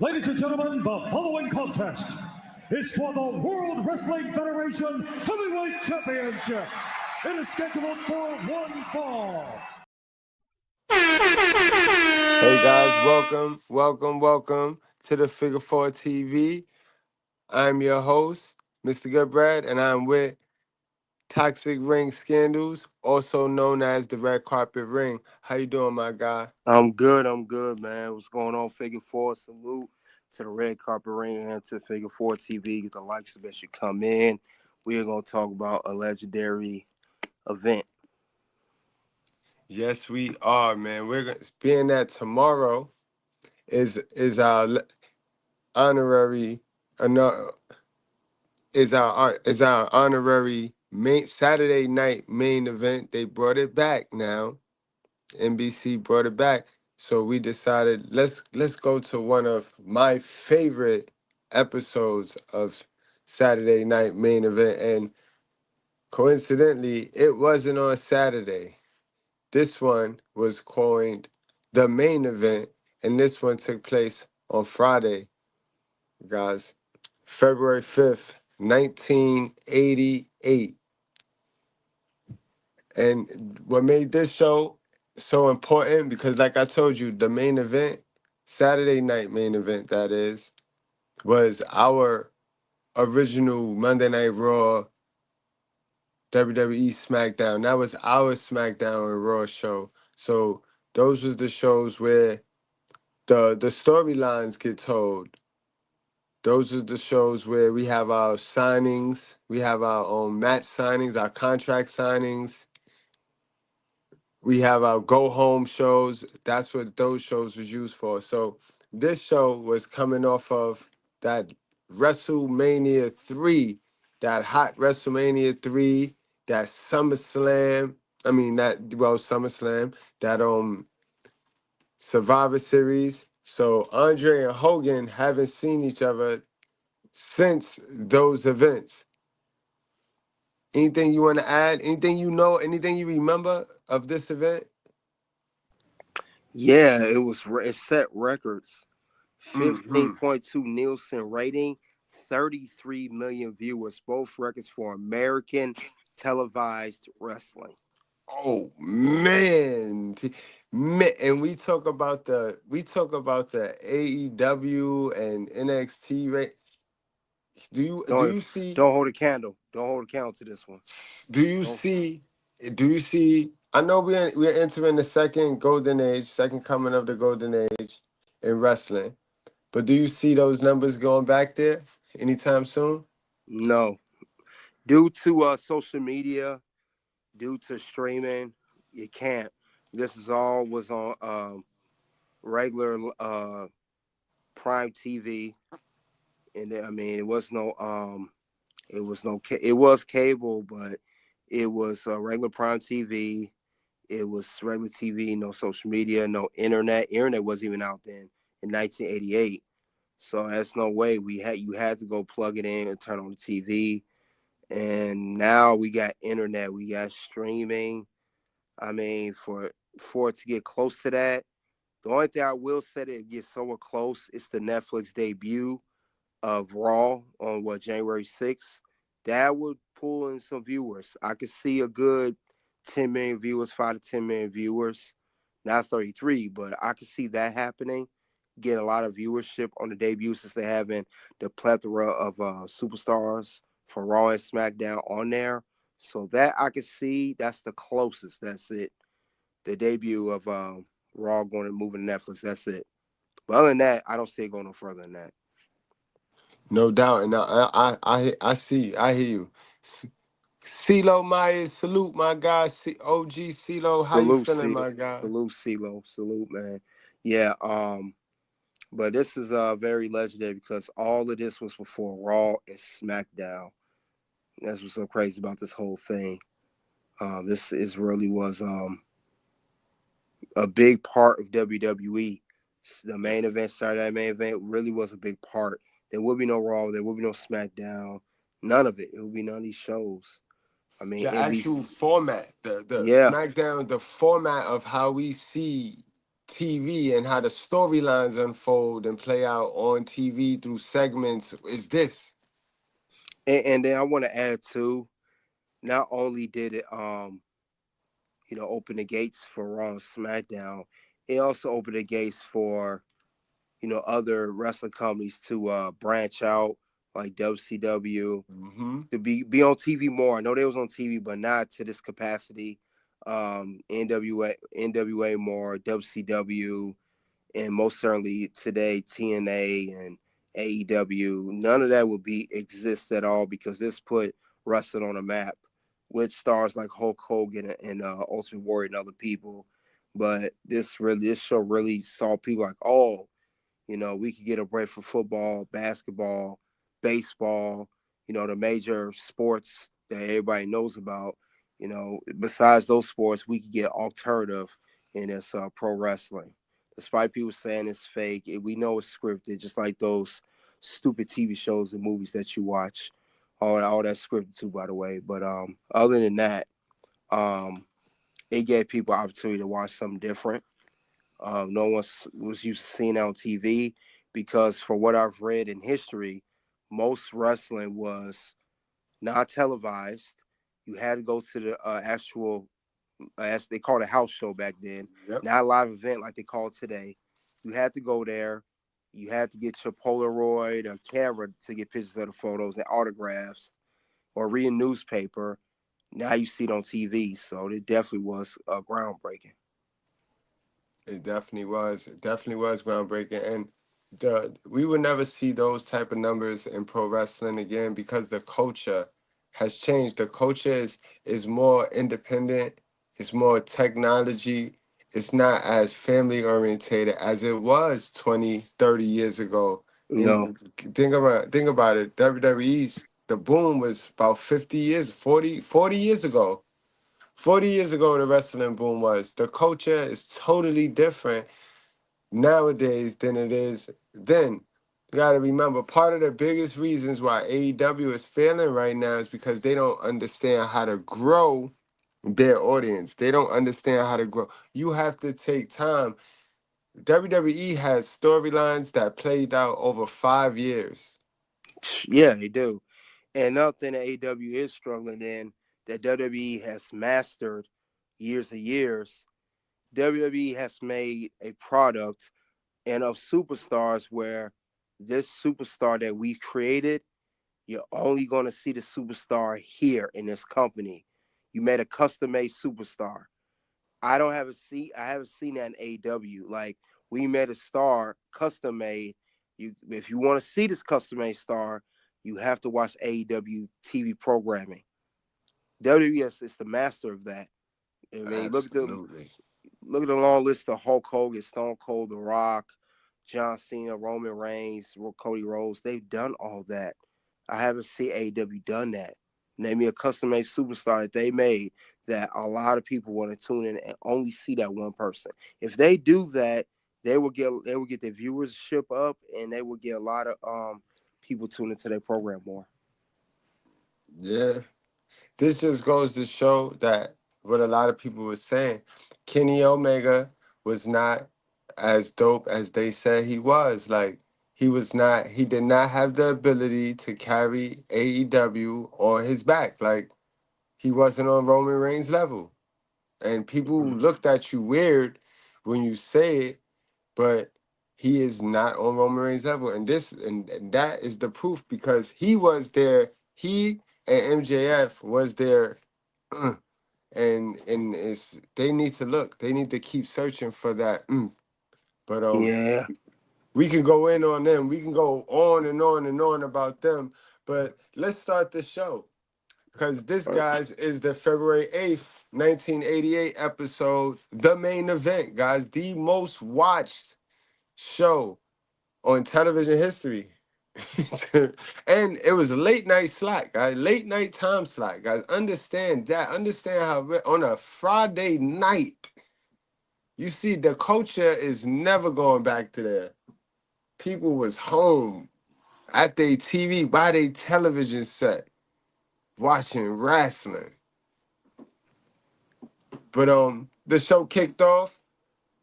Ladies and gentlemen, the following contest is for the World Wrestling Federation Heavyweight Championship. It is scheduled for one fall. Hey guys, welcome to the Figure 4 TV. I'm your host, Mr. Goodbread, and I'm with Toxic Ring Scandals, also known as the Red Carpet Ring. How you doing, my guy? I'm good, man. What's going on, Figure 4? Salute to the Red Carpet Ring and to Figure 4 TV. Get the likes of you come in. We are going to talk about a legendary event. Yes, we are, man. Being that tomorrow is our honorary is our honorary main Saturday night main event. They brought it back now. NBC brought it back. So we decided let's go to one of my favorite episodes of Saturday night main event. And coincidentally, it wasn't on Saturday. This one was coined the main event, and this one took place on Friday, guys. February 5th, 1988. And what made this show so important, because like I told you, the main event, Saturday night main event, that is, was our original Monday Night Raw WWE SmackDown. That was our SmackDown and Raw show. So those was the shows where the storylines get told. Those are the shows where we have our signings, we have our own match signings, our contract signings. We have our go home shows. That's what those shows was used for. So this show was coming off of that WrestleMania 3, that hot WrestleMania 3, that SummerSlam. SummerSlam, that Survivor Series. So Andre and Hogan haven't seen each other since those events. Anything you want to add? Anything you know? Anything you remember of this event? Yeah, it set records. Mm-hmm. 15.2 Nielsen rating, 33 million viewers, both records for American televised wrestling. Oh man. Man, and we talk about the AEW and NXT rate. Do you do Don't you see don't hold a candle. Don't hold a candle to this one. do you Don't. see do you see I know we're entering the second golden age, second coming of the golden age in wrestling. But do you see those numbers going back there anytime soon? No. Due to social media, due to streaming, you can't. This is all was on regular Prime TV, and then, I mean it was cable, but it was regular Prime TV. It was regular TV, no social media, no internet. Internet wasn't even out then in 1988. So that's no way. You had to go plug it in and turn on the TV. And now we got internet, we got streaming. I mean, for it to get close to that, the only thing I will say that it gets somewhat close is the Netflix debut of Raw on January 6th. That would pull in some viewers. I could see a good 10 million viewers, 5 to 10 million viewers, not 33, but I could see that happening. Get a lot of viewership on the debut since they're having the plethora of superstars from Raw and SmackDown on there. So that I could see. That's the closest. That's it. The debut of Raw going to move to Netflix. That's it. But other than that, I don't see it going no further than that. No doubt. And I hear you. CeeLo Myers, salute my guy. OG CeeLo, how you Salute, feeling, C- my guy? salute, CeeLo. Salute, man. Yeah. But this is very legendary because all of this was before Raw and SmackDown. That's what's so crazy about this whole thing. This is really was a big part of WWE. The main Yes. event, Saturday Night Main Event, really was a big part. There would be no Raw. There would be no SmackDown. None of it. It would be none of these shows. I mean, The actual NBC. format, the Yeah, SmackDown, the format of how we see TV and how the storylines unfold and play out on TV through segments is this. And then I want to add too. Not only did it open the gates for Raw and SmackDown, it also opened the gates for other wrestling companies to branch out, like WCW, Mm-hmm. to be on TV more. I know they was on TV, but not to this capacity. NWA more, WCW, and most certainly today TNA and AEW. None of that would be exist at all because this put wrestling on a map with stars like Hulk Hogan and Ultimate Warrior and other people. But this show really saw people like, oh, we could get a break for football, basketball, baseball, the major sports that everybody knows about. Besides those sports, we could get alternative in this pro wrestling. Despite people saying it's fake, we know it's scripted, just like those stupid TV shows and movies that you watch. All that scripted too, by the way. But other than that, um, it gave people opportunity to watch something different. No one was used to seeing on TV because, for what I've read in history, most wrestling was not televised. You had to go to the actual, as they called a house show back then, Yep. not a live event like they call it today. You had to go there. You had to get your Polaroid or camera to get pictures of the photos and autographs, or read a newspaper. Now you see it on TV, so it definitely was groundbreaking. It definitely was. It definitely was groundbreaking. And we would never see those type of numbers in pro wrestling again because the culture has changed. The culture is more independent, it's more technology, it's not as family orientated as it was 20, 30 years ago. No, And think about it. WWE's the boom was about 50 years, 40 years ago. 40 years ago, the wrestling boom was. The culture is totally different nowadays than it is then. You got to remember, part of the biggest reasons why AEW is failing right now is because they don't understand how to grow their audience. They don't understand how to grow. You have to take time. WWE has storylines that played out over 5 years. yeah, they do. And another thing that AEW is struggling in, that WWE has mastered years and years. WWE has made a product and of superstars where this superstar that we created, you're only going to see the superstar here in this company. You made a custom made superstar. I haven't seen that in AEW. Like, we made a star custom made. If you want to see this custom made star, you have to watch AEW TV programming. WWE is the master of that. I mean, Absolutely. look at the long list of Hulk Hogan, Stone Cold, The Rock, John Cena, Roman Reigns, Cody Rhodes. They've done all that. I haven't seen AEW done that. Name me a custom made superstar that they made that a lot of people want to tune in and only see that one person. If they do that, they will get their viewership up, and they will get a lot of people tuning into their program more. Yeah. This just goes to show that what a lot of people were saying, Kenny Omega was not as dope as they said he was. Like, he did not have the ability to carry AEW on his back. Like, he wasn't on Roman Reigns level. And people Mhm. looked at you weird when you say it, but he is not on Roman Reigns level. And that is the proof because he and MJF was there. And it's they need to look. They need to keep searching for that. But Yeah. we can go in on them. We can go on and on and on about them. But let's start the show because this, guys, is the February 8th, 1988 episode, the main event, guys, the most watched show on television history. And it was a late night slot, guys. Late night time slot, guys. Understand that. Understand how on a Friday night, you see the culture is never going back to there. People was home at their TV by their television set watching wrestling. But the show kicked off.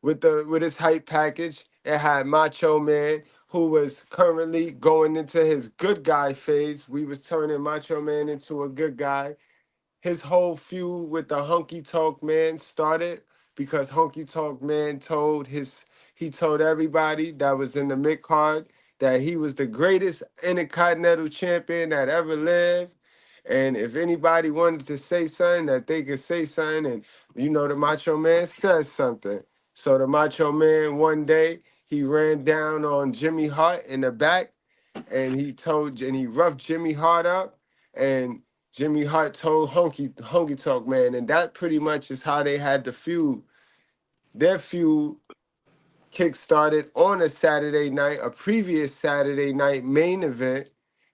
with his hype package. It had Macho Man, who was currently going into his good guy phase. We was turning Macho Man into a good guy. His whole feud with the Honky Tonk Man started because Honky Tonk Man he told everybody that was in the mid card that he was the greatest Intercontinental Champion that ever lived. And if anybody wanted to say something, that they could say something. And the Macho Man says something. So the Macho Man one day he ran down on Jimmy Hart in the back, and he roughed Jimmy Hart up, and Jimmy Hart told Honky Tonk Man, and that pretty much is how they had the feud. Their feud kick-started on a Saturday night, a previous Saturday night main event,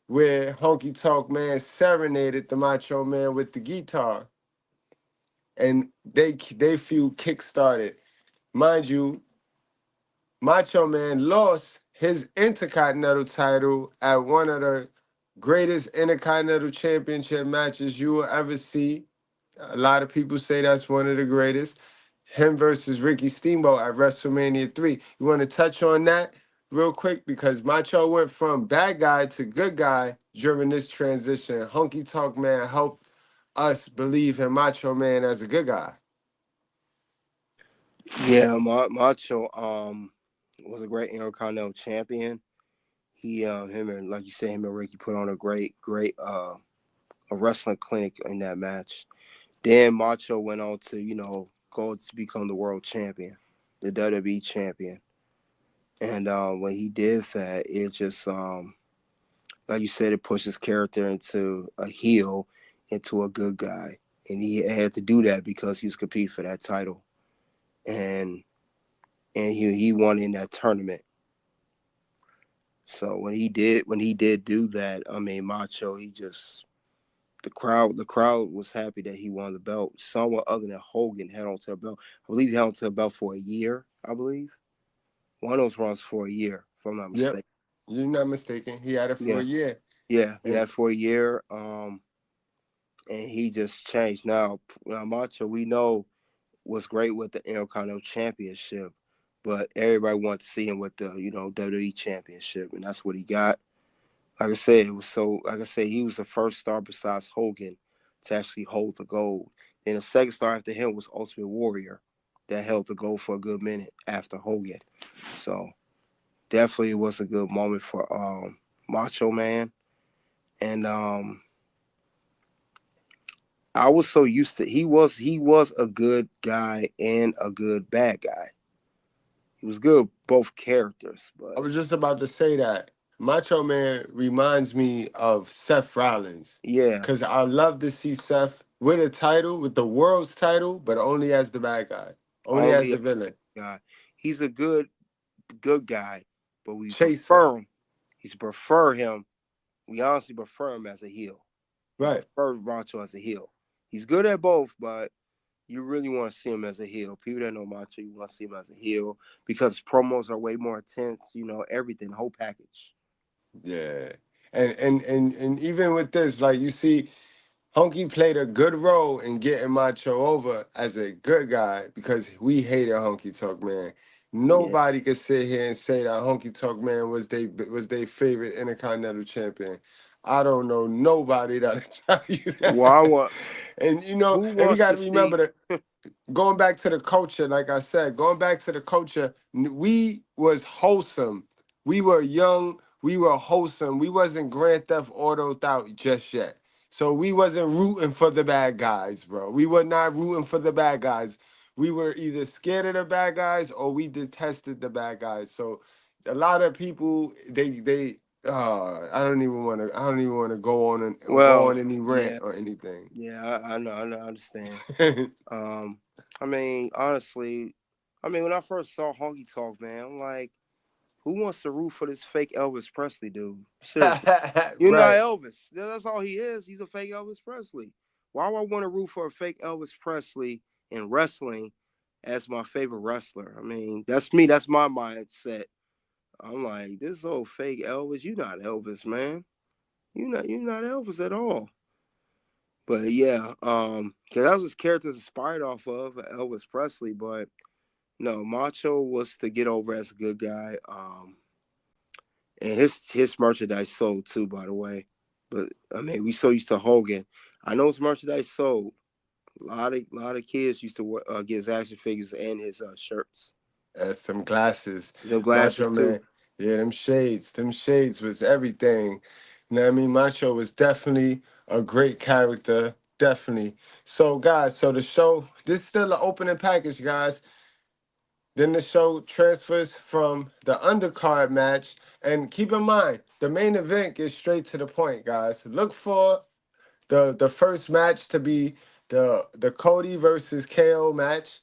where Honky Tonk Man serenaded the Macho Man with the guitar, and they feud kick-started. Mind you, Macho Man lost his Intercontinental title at one of the greatest Intercontinental Championship matches you will ever see. A lot of people say that's one of the greatest. Him versus Ricky Steamboat at WrestleMania 3. You want to touch on that real quick? Because Macho went from bad guy to good guy during this transition. Honky Tonk Man helped us believe in Macho Man as a good guy. Yeah, Macho was a great Intercontinental champion. Him and like you said, him and Ricky put on a great a wrestling clinic in that match. Then Macho went on to go to become the world champion, the WWE champion. And when he did that, it just like you said, it pushed his character into a heel, into a good guy, and he had to do that because he was competing for that title, and he won in that tournament. So when he did do that, I mean, Macho, the crowd was happy that he won the belt. Someone other than Hogan had on to the belt. I believe he held on to the belt for a year. I believe one of those runs for a year, if I'm not Yep, mistaken. you're not mistaken. He had it for Yeah, a year. yeah, he And had for a year. And he just changed. Now Macho, we know was great with the Intercontinental Championship, but everybody wants to see him with the WWE Championship, and that's what he got. Like I said, he was the first star besides Hogan to actually hold the gold. And the second star after him was Ultimate Warrior, that held the gold for a good minute after Hogan. So definitely it was a good moment for Macho Man. And I was so used to he was a good guy and a good bad guy. He was good both characters, I but was just about to say that Macho Man reminds me of Seth Rollins, yeah, because I love to see Seth with a title, with the world's title, but only as the bad guy, only as only a the villain. guy. He's a good guy, but we Chaser. prefer him. Prefer him. We honestly prefer him as a heel. We Right. prefer Macho as a heel. He's good at both, but you really want to see him as a heel. People that know Macho, you want to see him as a heel because his promos are way more intense. Everything, the whole package. Yeah. And even with this, like you see, Honky played a good role in getting Macho over as a good guy because we hated Honky Tonk Man. Yeah. Nobody could sit here and say that Honky Tonk Man was their favorite Intercontinental Champion. I don't know nobody that'll tell you Well, I that. want. And Who and we wants got to to remember see? that going back to the culture, like I said, going back to the culture, we was wholesome. We were young. We were wholesome. We wasn't Grand Theft Auto out just yet. So we wasn't rooting for the bad guys, bro. We were not rooting for the bad guys. We were either scared of the bad guys or we detested the bad guys. So a lot of people, they I don't even want to go on and go Well, on any rant yeah, or anything. yeah. I understand. Um, I mean, honestly, when I first saw Honky Talk, man, I'm like, who wants to root for this fake Elvis Presley dude? Seriously. You're not Right. Elvis. That's all he is. He's a fake Elvis Presley. Why would I want to root for a fake Elvis Presley in wrestling as my favorite wrestler? I mean, that's me. That's my mindset. I'm like, this old fake Elvis. You're not Elvis, man. You're not Elvis at all. But yeah, because that was his characters inspired off of Elvis Presley. But No, Macho was to get over as a good guy. And his merchandise sold too, by the way. But I mean, we so used to Hogan. I know his merchandise sold. A lot of kids used to get his action figures and his shirts. That's them glasses. Them Macho glasses too. Man. Yeah, them shades. Them shades was everything. You know what I mean? Macho was definitely a great character. Definitely. So, guys, so the show, this is still an opening package, guys. Then the show transfers from the undercard match. And keep in mind, the main event gets straight to the point, guys. Look for the first match to be the Cody versus KO match,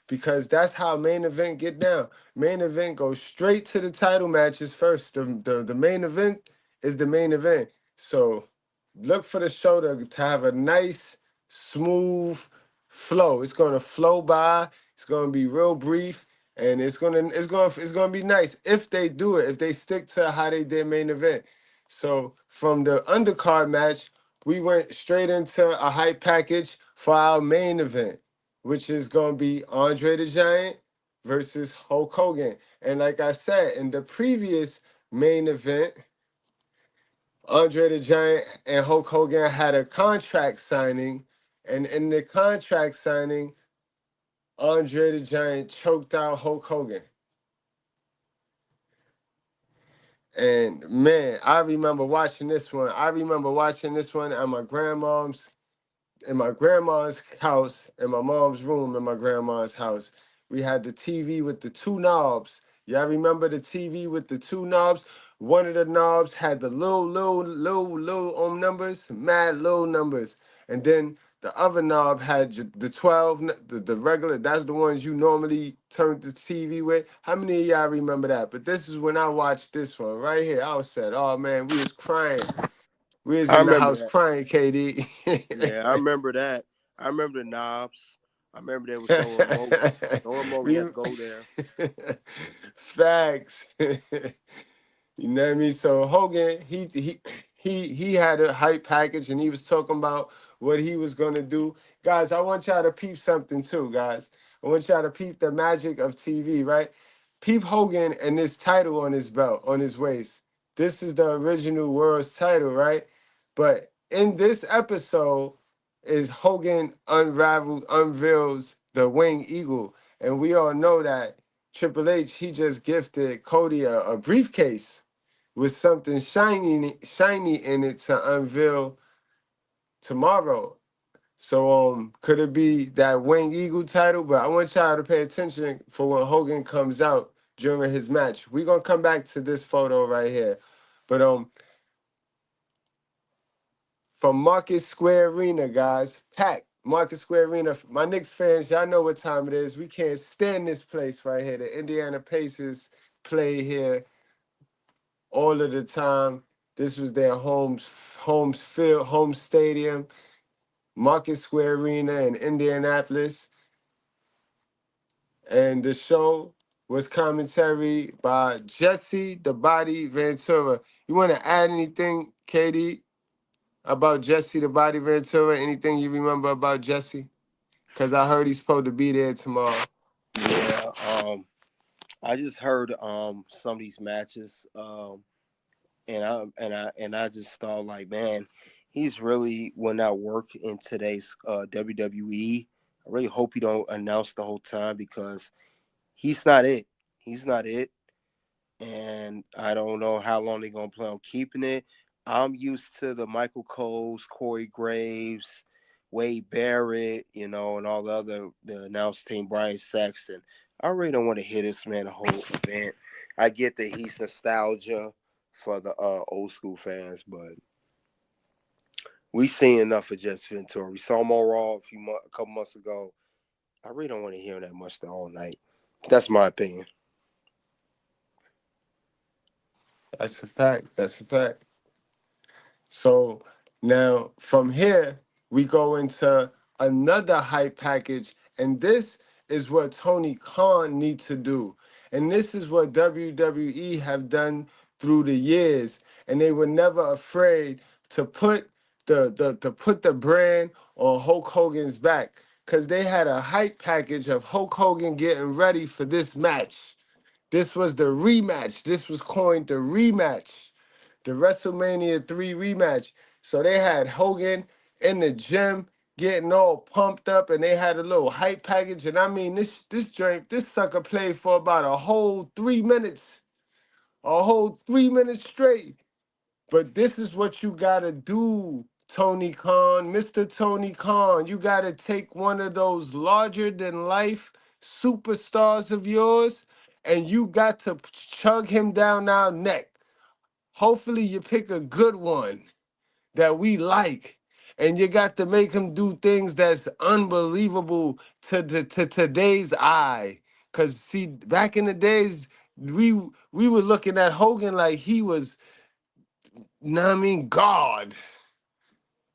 because that's how main event get down. Main event goes straight to the title matches first. The main event is the main event. So look for the show to have a nice, smooth flow. It's gonna flow by. It's gonna be real brief, and it's gonna be nice if they do it. If they stick to how they did main event. So from the undercard match, we went straight into a hype package for our main event, which is going to be Andre the Giant versus Hulk Hogan. And like I said, in the previous main event, Andre the Giant and Hulk Hogan had a contract signing. And in the contract signing, Andre the Giant choked out Hulk Hogan. And man, I remember watching this one. I remember watching this one at my grandmom's in my grandma's house, in my mom's room in my grandma's house. We had the TV with the two knobs. Y'all remember the TV with the two knobs? One of the knobs had the little numbers, mad little numbers. And then the other knob had the 12, the regular, that's the ones you normally turn the TV with. How many of y'all remember that? But this is when I watched this one right here. I was said, oh man, we was crying. We was I in the remember house that. crying, KD. Yeah, I remember that. I remember the knobs. I remember there was no remote. No remote. You had to You- go there. Facts. You know what I mean? So Hogan, he had a hype package and he was talking about what he was gonna do. Guys, I want y'all to peep something too, guys. I want y'all to peep the magic of TV, right? Peep Hogan and this title on his belt, on his waist. This is the original world's title, right? But in this episode is Hogan unveils the wing eagle. And we all know that Triple H, he just gifted Cody a briefcase with something shiny in it to unveil tomorrow. So could it be that Wing Eagle title? But I want y'all to pay attention for when Hogan comes out during his match. We're gonna come back to this photo right here. But from Market Square Arena, guys, packed. Market Square Arena. My Knicks fans, y'all know what time it is. We can't stand this place right here. The Indiana Pacers play here all of the time. This was their home stadium, Market Square Arena in Indianapolis. And the show was commentary by Jesse the Body Ventura. You want to add anything, Katie, about Jesse the Body Ventura? Anything you remember about Jesse? Because I heard he's supposed to be there tomorrow. Yeah. I just heard some of these matches. And I just thought like, man, he's really will not work in today's WWE. I really hope he don't announce the whole time because he's not it. He's not it. And I don't know how long they're gonna plan on keeping it. I'm used to the Michael Coles, Corey Graves, Wade Barrett, and all the announced team, Brian Saxton. I really don't want to hear this man the whole event. I get that he's nostalgia for the old school fans, but we seen enough of Jesse Ventura. We saw him on Raw a couple months ago. I really don't want to hear him that much all night. That's my opinion. That's a fact. That's a fact. So now from here, we go into another hype package. And this is what Tony Khan needs to do. And this is what WWE have done through the years. And they were never afraid to put the brand on Hulk Hogan's back. because they had a hype package of Hulk Hogan getting ready for this match. This was the rematch. This was coined the rematch, the WrestleMania 3 rematch. So they had Hogan in the gym getting all pumped up, and they had a little hype package. And I mean, this sucker played for about a whole 3 minutes, a whole 3 minutes straight. But this is what you gotta do, Tony Khan, Mr. Tony Khan. You gotta take one of those larger than life superstars of yours, and you got to chug him down our neck. Hopefully, you pick a good one that we like. And you got to make him do things that's unbelievable to today's eye. Cause see, back in the days, we were looking at Hogan like he was, know what I mean, God.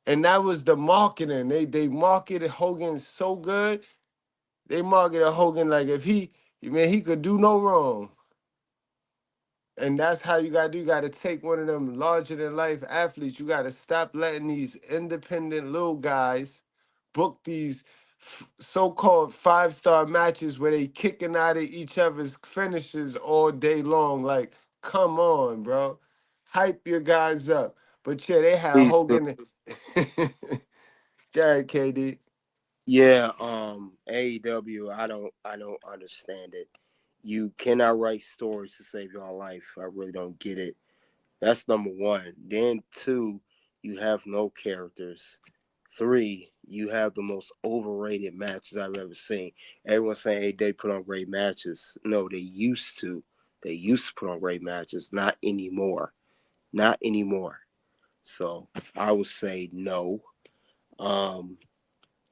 And that was the marketing. They marketed Hogan so good. They marketed Hogan like if he could do no wrong. And that's how you gotta do. You gotta take one of them larger than life athletes. You gotta stop letting these independent little guys book these so-called five-star matches where they kicking out of each other's finishes all day long. Like, come on, bro. Hype your guys up. But yeah, they had Please do. Hogan. Yeah, KD. Yeah, AEW, I don't understand it. You cannot write stories to save your life. I really don't get it. That's number one. Then two, you have no characters. Three, you have the most overrated matches I've ever seen. Everyone's saying, hey, they put on great matches. No, they used to. They used to put on great matches. Not anymore. Not anymore. So I would say no. Um,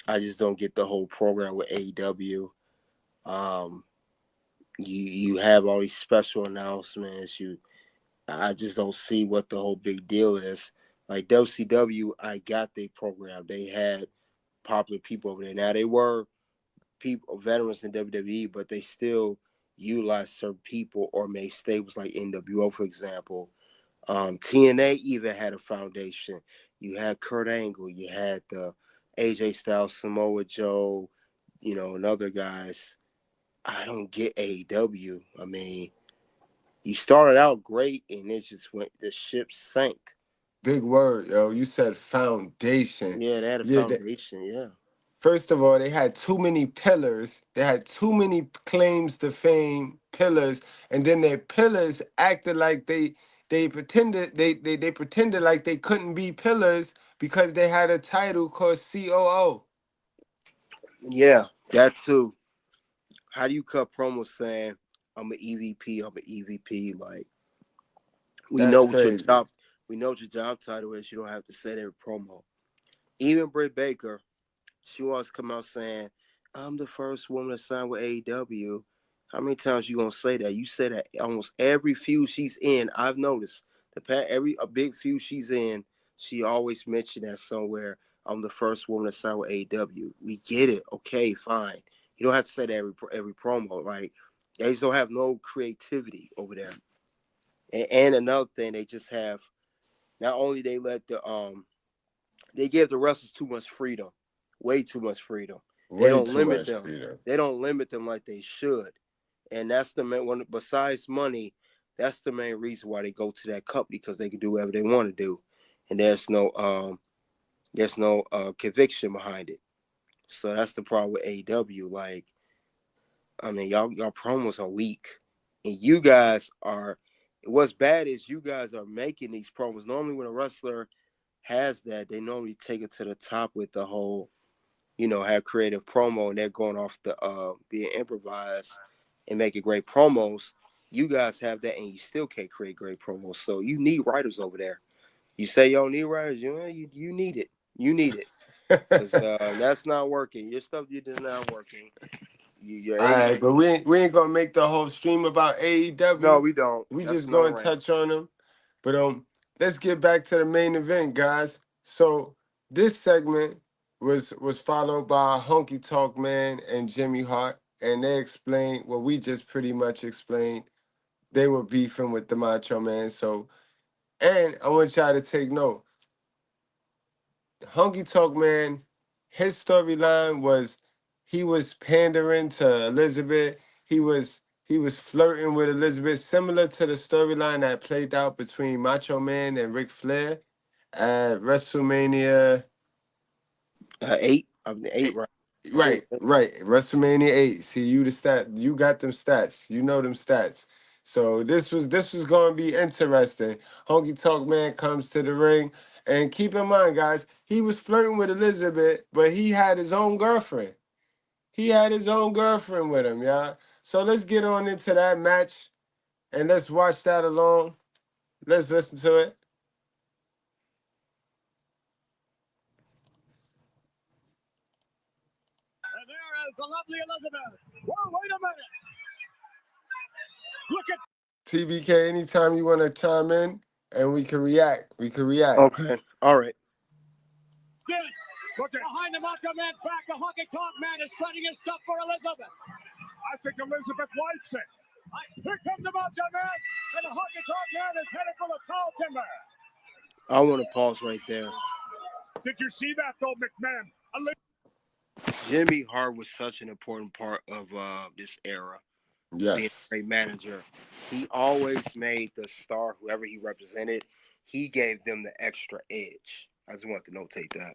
I just don't get the whole program with AEW. Um, you have all these special announcements. I just don't see what the whole big deal is. Like WCW, I got their program. They had popular people over there. Now they were people veterans in WWE, but they still utilize certain people or made staples like NWO, for example. TNA even had a foundation. You had Kurt Angle, you had the AJ Styles, Samoa Joe, and other guys. I don't get AEW. I mean, you started out great and it just went, the ship sank. Big word, yo. You said foundation. Yeah, they had a Yeah, foundation. Yeah. first of all, they had too many pillars. They had too many claims to fame pillars, and then their pillars acted like they pretended like they couldn't be pillars because they had a title called COO. Yeah, that too. How do you cut promos saying I'm an EVP, I'm an EVP? Like we That's know what your crazy. job we know what your job title is. You don't have to say that in promo. Even Britt Baker, she wants to come out saying, I'm the first woman to sign with AEW. How many times you gonna say that? You say that almost every feud she's in. I've noticed every a big feud she's in, she always mentioned that somewhere. I'm the first woman to sign with AEW. We get it. Okay, fine. You don't have to say that every promo. Like they just don't have no creativity over there. And another thing, they just have not only they give the wrestlers too much freedom, way too much freedom. They Way don't too limit much them. freedom. They don't limit them like they should, and that's the main one. Besides money, that's the main reason why they go to that company because they can do whatever they want to do, and there's no conviction behind it. So that's the problem with AEW. Like, I mean, y'all promos are weak, and you guys are. What's bad is you guys are making these promos. Normally, when a wrestler has that, they normally take it to the top with the whole, have creative promo, and they're going off the being improvised and making great promos. You guys have that, and you still can't create great promos. So you need writers over there. You say you don't need writers, you need it. You need it because that's not working. Your stuff is not working. Your All A, right, but we ain't gonna make the whole stream about no, AEW. we don't. We That's just another gonna rant. touch on them. But let's get back to the main event, guys. So this segment was followed by Honky Talk Man and Jimmy Hart, and they explained what we just pretty much explained. They were beefing with the Macho Man. So, and I want y'all to take note. Honky Talk Man, his storyline was he was pandering to Elizabeth. He was flirting with Elizabeth, similar to the storyline that played out between Macho Man and Ric Flair at WrestleMania. 8. Eight, right? I think Right, right. WrestleMania 8. See, you got them stats. You know them stats. So this was gonna be interesting. Honky Talk Man comes to the ring. And keep in mind, guys, he was flirting with Elizabeth, but he had his own girlfriend. He had his own girlfriend with him, y'all. So let's get on into that match and let's watch that along. Let's listen to it. And there is the lovely Elizabeth. Whoa, wait a minute. Look at TBK, anytime you want to chime in and we can react. We can react. Okay. All right. this. Look at behind the Macho Man's back. The Honky Tonk Man is setting his stuff for Elizabeth. I think Elizabeth likes it. Here comes the Macho Man, and the Honky Tonk Man is headed for the tall timber. I want to pause right there. Did you see that, though, McMahon? Jimmy Hart was such an important part of this era. Yes. Being a great manager. He always made the star, whoever he represented, he gave them the extra edge. I just want to notate that.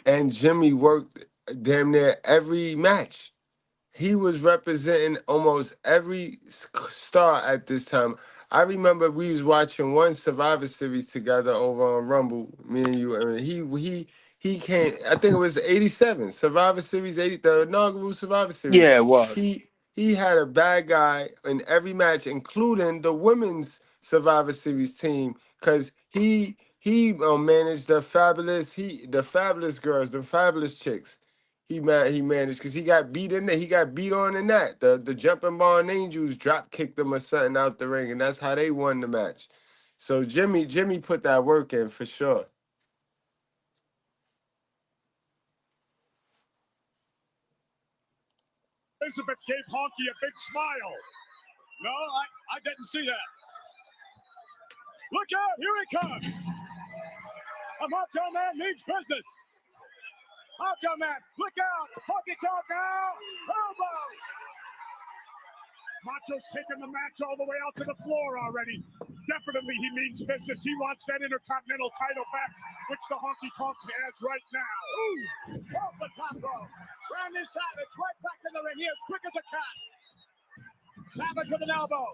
And Jimmy worked damn near every match. He was representing almost every star at this time. I remember we was watching one Survivor Series together over on Rumble, me and you. And he came. I think it was '87 Survivor Series 80, the inaugural Survivor Series. Yeah, it was. He had a bad guy in every match, including the women's Survivor Series team, because he managed the fabulous girls, the fabulous chicks. He managed because he got beat in there. He got beat on in that. The Jumping Barn Angels drop kicked him or something out the ring, and that's how they won the match. So Jimmy put that work in for sure. Elizabeth gave Honky a big smile. No, I didn't see that. Look out, here he comes. The Macho Man needs business. Macho Man, look out. Honky Tonk now. Elbow. Macho's taking the match all the way out to the floor already. Definitely he means business. He wants that Intercontinental title back, which the Honky Tonk has right now. Ooh, off the top rope. Randy Savage right back in the ring. He is quick as a cat. Savage with an elbow.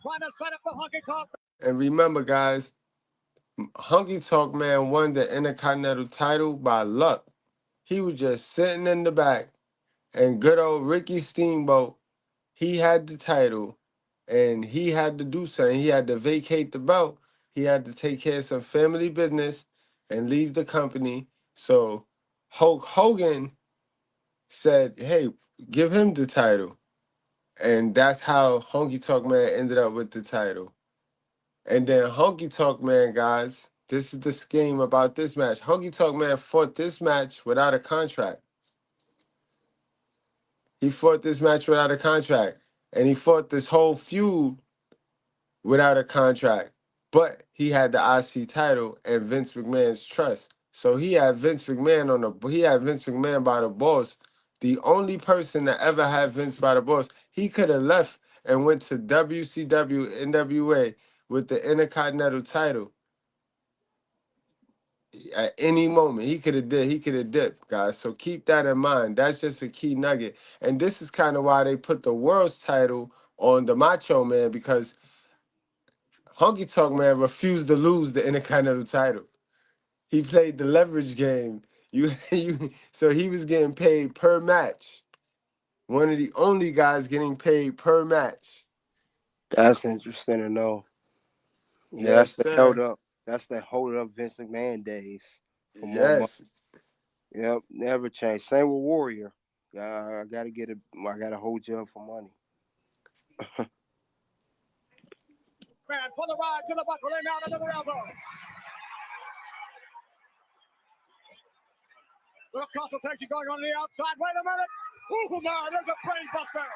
Trying to set up the Honky Tonk. And remember, guys, Honky Tonk Man won the Intercontinental title by luck. He was just sitting in the back, and good old Ricky Steamboat, he had the title, and he had to do something. He had to vacate the belt. He had to take care of some family business and leave the company. So Hulk Hogan said, hey, give him the title. And that's how Honky Tonk Man ended up with the title. And then Honky Tonk Man, guys, this is the scheme about this match. Honky Tonk Man fought this match without a contract. He fought this match without a contract. And he fought this whole feud without a contract. But he had the IC title and Vince McMahon's trust. So he had Vince McMahon by the balls. The only person that ever had Vince by the balls. He could have left and went to WCW NWA with the Intercontinental title. At any moment, he could have dipped, guys. So keep that in mind. That's just a key nugget. And this is kind of why they put the world's title on the Macho Man, because Honky Tonk Man refused to lose the Intercontinental title. He played the leverage game. So he was getting paid per match. One of the only guys getting paid per match. That's interesting to know. Yeah, Yes, that's the sir. held up. That's the hold up Vince McMahon days. For more money. Yes. Yep, never changed. Same with Warrior. I gotta get it. I gotta hold you up for money. Man, for the ride to the buckle and out another elbow. Little consultation going on the outside. Wait a minute. Ooh, my, there's a brain buster.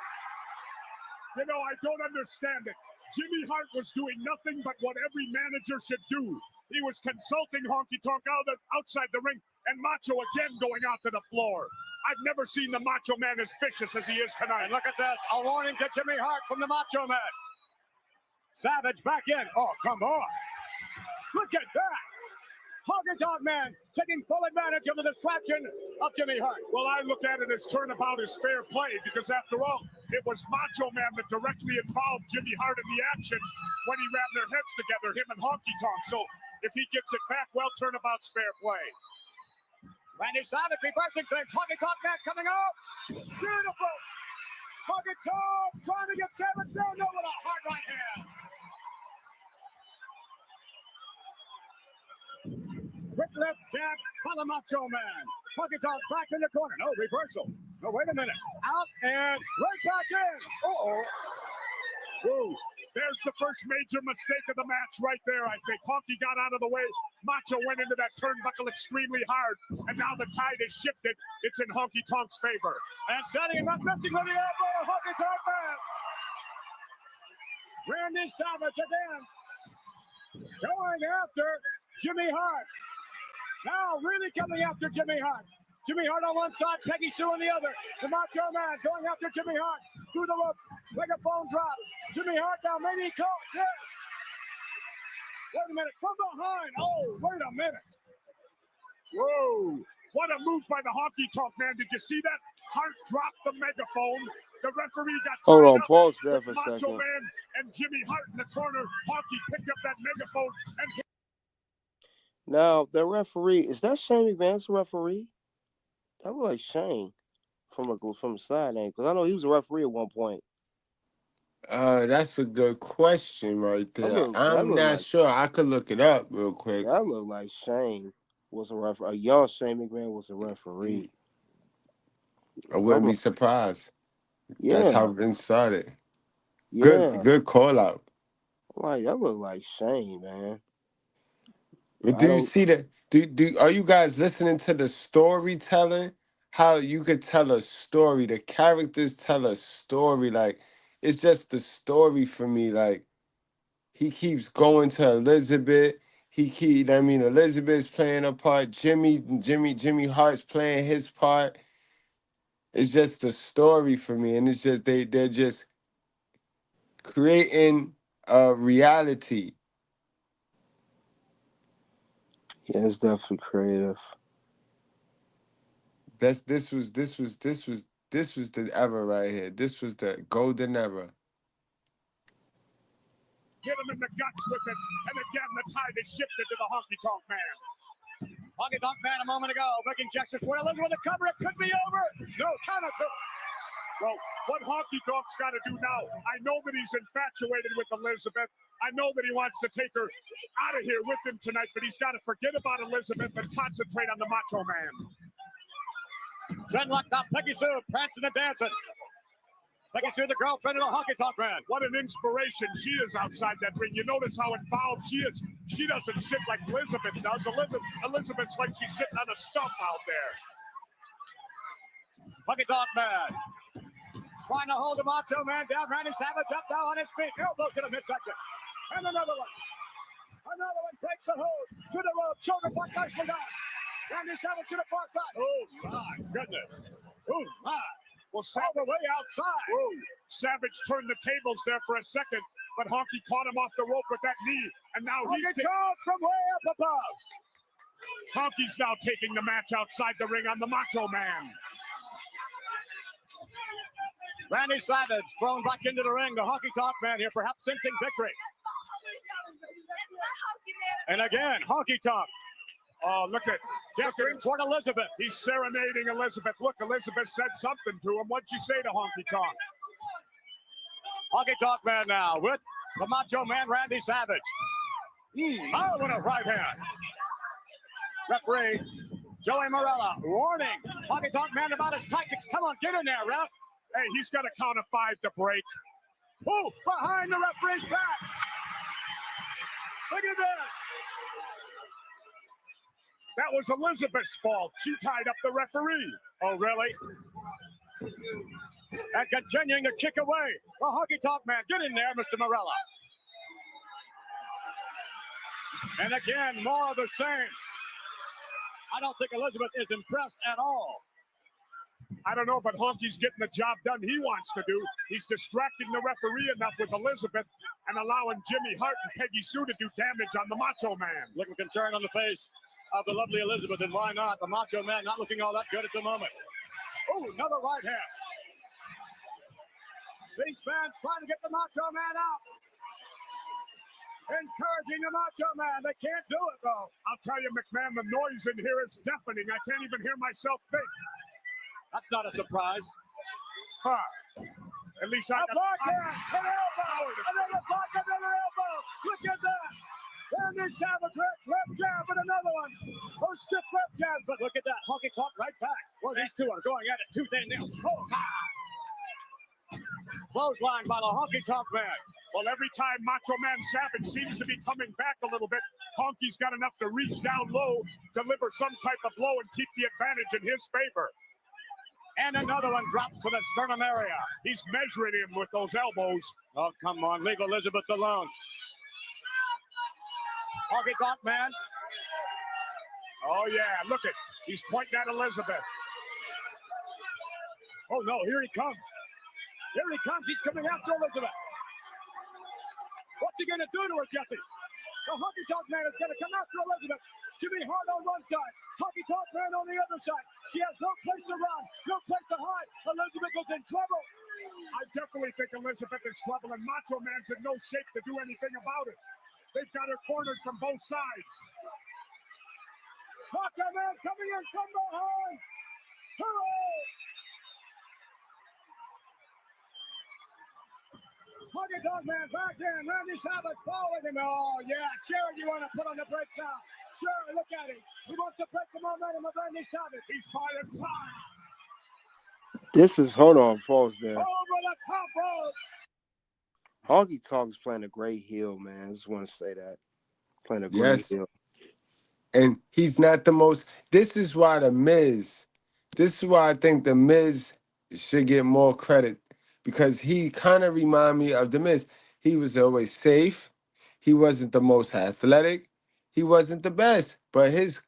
You know, I don't understand it. Jimmy Hart was doing nothing but what every manager should do. He was consulting Honky Tonk outside the ring, and Macho again going out to the floor. I've never seen the Macho Man as vicious as he is tonight. And look at this. A warning to Jimmy Hart from the Macho Man. Savage back in. Oh, come on. Look at that. Honky Tonk Man taking full advantage of the distraction of Jimmy Hart. Well, I look at it as turnabout is fair play because, after all, it was Macho Man that directly involved Jimmy Hart in the action when he rammed their heads together, him and Honky Tonk. So if he gets it back, well, turnabout's fair play. Randy Savage reversing things. Honky Tonk Man coming out. Beautiful. Honky Tonk trying to get Savage down. No, with a hard right hand. Quick left jab by the Macho Man. Honky Tonk back in the corner. No, reversal. No, wait a minute. Out and right back in. Uh-oh. Whoa. There's the first major mistake of the match right there, I think. Honky got out of the way. Macho went into that turnbuckle extremely hard. And now the tide is shifted. It's in Honky Tonk's favor. And setting him up, missing with the elbow. Honky Tonk Man. Randy Savage again. Going after Jimmy Hart. Now really coming after Jimmy Hart. Jimmy Hart on one side, Peggy Sue on the other. The Macho Man going after Jimmy Hart. Through the rope, megaphone drop. Jimmy Hart now, maybe he calls. Yes. Wait a minute, from behind. Oh, wait a minute. Whoa. What a move by the Honky Tonk Man. Did you see that? Hart dropped the megaphone. The referee got Hold on, tied up pause there with for a Macho second. Man and Jimmy Hart in the corner. Honky picked up that megaphone and Now, the referee, is that Shane McMahon's referee? That look like Shane from the side angle. Because I know he was a referee at one point. That's a good question right there. That I'm look not like, sure. I could look it up real quick. that looked like Shane was a referee. A young Shane McMahon was a referee. I wouldn't be surprised. Yeah. That's how Vince started. Yeah. Good call out. Like, that look like Shane, man. But I do you don't. see that? Are you guys listening to the storytelling? How you could tell a story, the characters tell a story. Like, it's just the story for me. Like, he keeps going to Elizabeth. Elizabeth's playing a part. Jimmy Hart's playing his part. It's just the story for me, and it's just they're just creating a reality. Yeah, it's definitely creative. This was the era right here. This was the golden era. hit him in the guts with it. And again, the tide is shifted to the Honky Tonk Man. Honky Tonk Man a moment ago making gestures for Elizabeth with a cover. It could be over. No, counter two. Well, what Honky Tonk's got to do now, I know that he's infatuated with Elizabeth. I know that he wants to take her out of here with him tonight, but he's got to forget about Elizabeth and concentrate on the Macho Man. Dreadlock now, Peggy Sue prancing and dancing. Peggy Sue, the girlfriend of the Honky Tonk Man. What an inspiration she is outside that ring. You notice how involved she is. She doesn't sit like Elizabeth does. Elizabeth's like she's sitting on a stump out there. Honky Tonk Man trying to hold the Macho Man down. Randy Savage up now on his feet. Elbow to the midsection. And another one. Another one breaks the hold. To the rope. Shoulder block nicely down. Randy Savage to the far side. Oh, my goodness. Oh, my. Well, All the way outside. Whoa. Savage turned the tables there for a second, but Honky caught him off the rope with that knee. And now Honky he's Tonk from way up above. Honky's now taking the match outside the ring on the Macho Man. Randy Savage thrown back into the ring. The Honky Tonk Man here, perhaps sensing victory. And again, Honky Tonk. Oh, look at Gesturing toward Elizabeth. He's serenading Elizabeth. Look, Elizabeth said something to him. What'd she say to Honky Tonk? Honky Tonk Man now with the Macho Man, Randy Savage. Oh, what a right hand. Referee Joey Morella warning Honky Tonk Man about his tactics. Come on, get in there, ref. Hey, he's got to count of 5 to break. Oh, behind the referee's back. Look at this. That was Elizabeth's fault. She tied up the referee. Oh, really? And continuing to kick away. The Honky Tonk Man. Get in there, Mr. Morella. And again, more of the same. I don't think Elizabeth is impressed at all. I don't know, but Honky's getting the job done he wants to do. He's distracting the referee enough with Elizabeth and allowing Jimmy Hart and Peggy Sue to do damage on the Macho Man. Looking concern on the face of the lovely Elizabeth, and why not? The Macho Man not looking all that good at the moment. Oh, another right hand. These fans trying to get the Macho Man out. Encouraging the Macho Man. They can't do it, though. I'll tell you, McMahon, the noise in here is deafening. I can't even hear myself think. That's not a surprise. Huh. At least I got... block here. An elbow. Another block, another elbow. Look at that. Randy Savage, left jab, and another one. Oh, stiff left jab, but look at that. Honky Tonk right back. Well, these two are going at it tooth and nail. Oh, clothesline by the Honky Tonk Man. Well, every time Macho Man Savage seems to be coming back a little bit, Honky's got enough to reach down low, deliver some type of blow, and keep the advantage in his favor. And another one drops to the sternum area. He's measuring him with those elbows. Oh, come on. Leave Elizabeth alone. Honky Tonk Man. Oh, yeah. Look at. He's pointing at Elizabeth. Oh, no. Here he comes. Here he comes. He's coming after Elizabeth. What's he going to do to her, Jesse? The Honky Tonk Man is going to come after Elizabeth. Jimmy Hart on one side, Honky Tonk Man on the other side. She has no place to run, no place to hide. Elizabeth is in trouble. I definitely think Elizabeth is trouble, and Macho Man's in no shape to do anything about it. They've got her cornered from both sides. Macho Man coming in from behind. Hooray! Honky Tonk Man back in. Randy Savage following him. Oh, yeah. Sure, you want to put on the brakes now. Sure, look at him. He wants to break the momentum of Randy Savage. He's buying time. This is, hold on, pause there. Over the top rope. Honky Tonk is playing a great heel, man. I just want to say that. Playing a great heel. And he's not the most. This is why the Miz. This is why I think the Miz should get more credit, because he kind of remind me of the Miz. He was always safe. He wasn't the most athletic. He wasn't the best, but his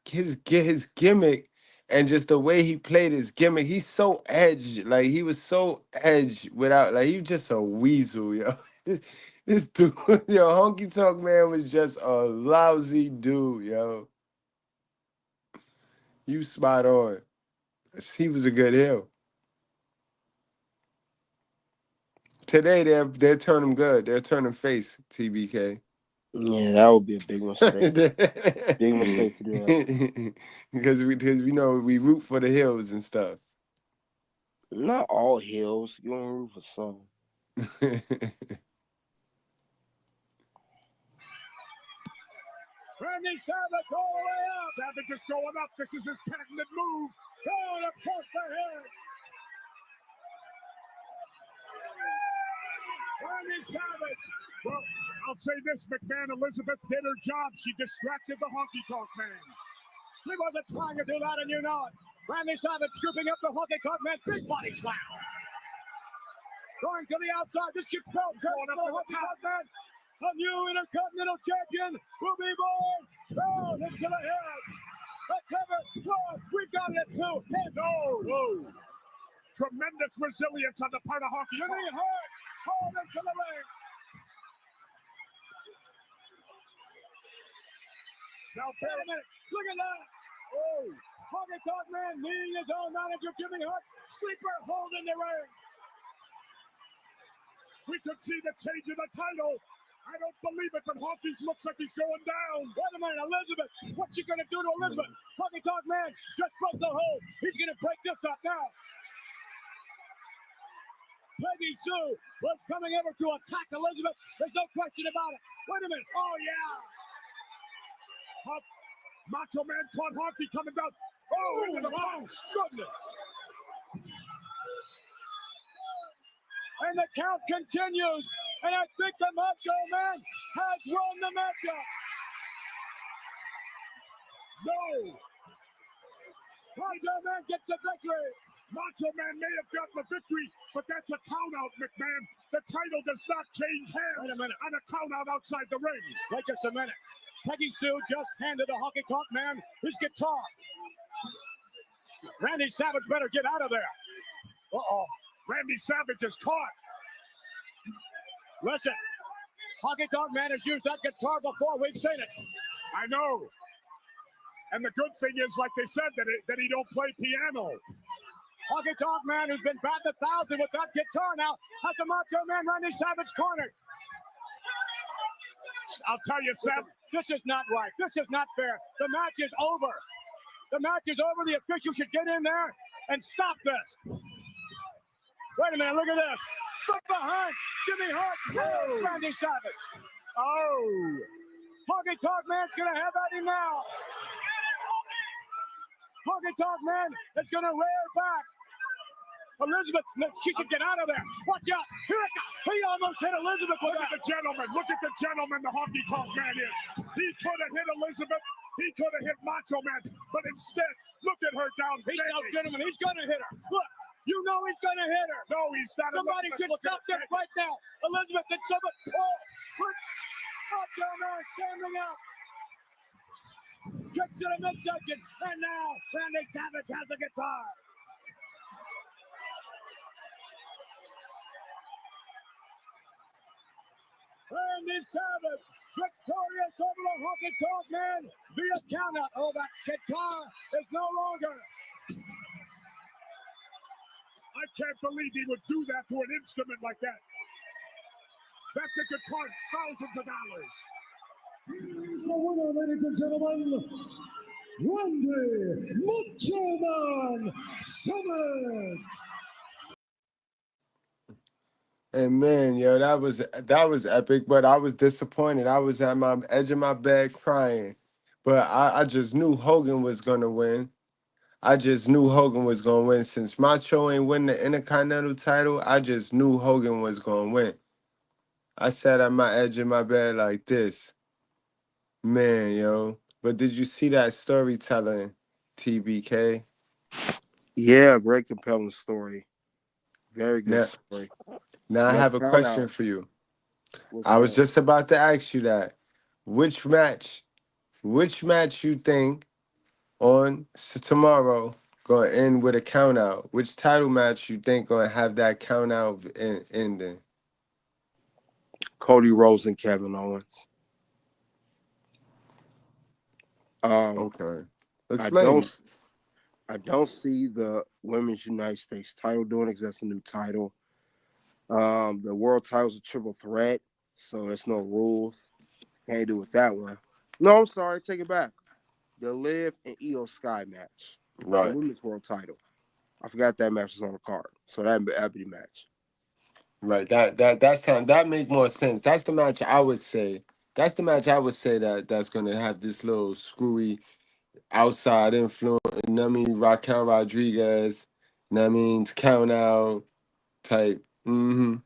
gimmick and just the way he played his gimmick, he's so edged. Like, he was so edged without, like, he was just a weasel, yo. This dude, yo, Honky Tonk Man was just a lousy dude, yo. You spot on. He was a good heel. Today they're turning good. They're turning face, TBK. Yeah, that would be a big mistake. Big mistake to do that. because we know we root for the heels and stuff. Not all heels. You want to root for some. Randy Savage all the way up. Savage is going up. This is his patented move. Going across the head. Randy Savage. Well, I'll say this, McMahon. Elizabeth did her job. She distracted the Honky Tonk Man. She wasn't trying to do that, and you know it. Randy Savage scooping up the Honky Tonk Man. Big body slam. Going to the outside. This gets felt. Going up the Honky Tonk Man. A new Intercontinental Champion will be born. Oh, into the head. The cover. Oh, we got it too. No. Tremendous resilience on the part of Honky Tonk. Jimmy Hart. Hold into the ring. Now, wait a minute. Look at that. Oh, Honky Tonk Man leading his own manager, Jimmy Hart. Sleeper hold in the ring. We could see the change in the title. I don't believe it, but Honky's looks like he's going down. Wait a minute, Elizabeth. What's she going to do to Elizabeth? Honky Tonk Man just broke the hold. He's going to break this up now. Peggy Sue was coming over to attack Elizabeth. There's no question about it. Wait a minute. Oh, yeah. Macho Man caught Honky coming down. Oh, into the post. Goodness. And the count continues. And I think the Macho Man has won the matchup. No. Macho Man gets the victory. Macho Man may have gotten the victory, but that's a count out, McMahon. The title does not change hands. Wait a minute. On a count out outside the ring. Wait just a minute. Peggy Sue just handed the Honky Tonk Man his guitar. Randy Savage better get out of there. Uh-oh. Randy Savage is caught. Listen, Honky Tonk Man has used that guitar before. We've seen it. I know. And the good thing is, like they said, that he don't play piano. Honky Tonk Man, who's been batting 1,000 with that guitar now, has the Macho Man Randy Savage cornered. I'll tell you, Savage. This is not right. This is not fair. The match is over. The match is over. The official should get in there and stop this. Wait a minute. Look at this. From behind, Jimmy Hart, Randy Savage. Oh. Honky Tonk Man's going to have at him now. Honky Tonk Man is going to rear back. Elizabeth, she should get out of there. Watch out. Here it comes. He almost hit Elizabeth with Look at the gentleman. Look at the gentleman the Honky Tonk Man is. He could have hit Elizabeth. He could have hit Macho Man. But instead, look at her down. He's no gentleman. He's going to hit her. Look. You know he's going to hit her. No, he's not. Somebody should stop this right now. Elizabeth, did somebody pull? Macho Man standing up. Kick to the midsection. And now Randy Savage has the guitar. Randy Savage victorious over the Honky Tonk Man via countout. Oh, that guitar is no longer. I can't believe he would do that to an instrument like that. That thing could cost thousands of dollars. The winner, ladies and gentlemen, Randy Macho Man Savage. And man, yo, that was epic, but I was disappointed. I was at my edge of my bed crying. But I just knew Hogan was gonna win. I just knew Hogan was gonna win. Since Macho ain't win the Intercontinental title, I just knew Hogan was gonna win. I sat at my edge of my bed like this. Man, yo. But did you see that storytelling, TBK? Yeah, great compelling story. Very good story. Now I have a question for you. I was just about to ask you that. Which match you think on tomorrow gonna end with a count out? Which title match you think gonna have that count out ending? Cody Rhodes and Kevin Owens. Okay. Explain. I don't see the Women's United States title doing it because that's a new title. The world title's a triple threat, so there's no rules. Can't do it that one. No, I'm sorry, take it back. The Liv and Io Sky match. Right. The women's world title. I forgot that match was on the card. So that'd be the match. Right. That make more sense. That's the match I would say. That's the match I would say that's gonna have this little screwy outside influence. I mean Raquel Rodriguez. I mean count out type. Mm-hmm.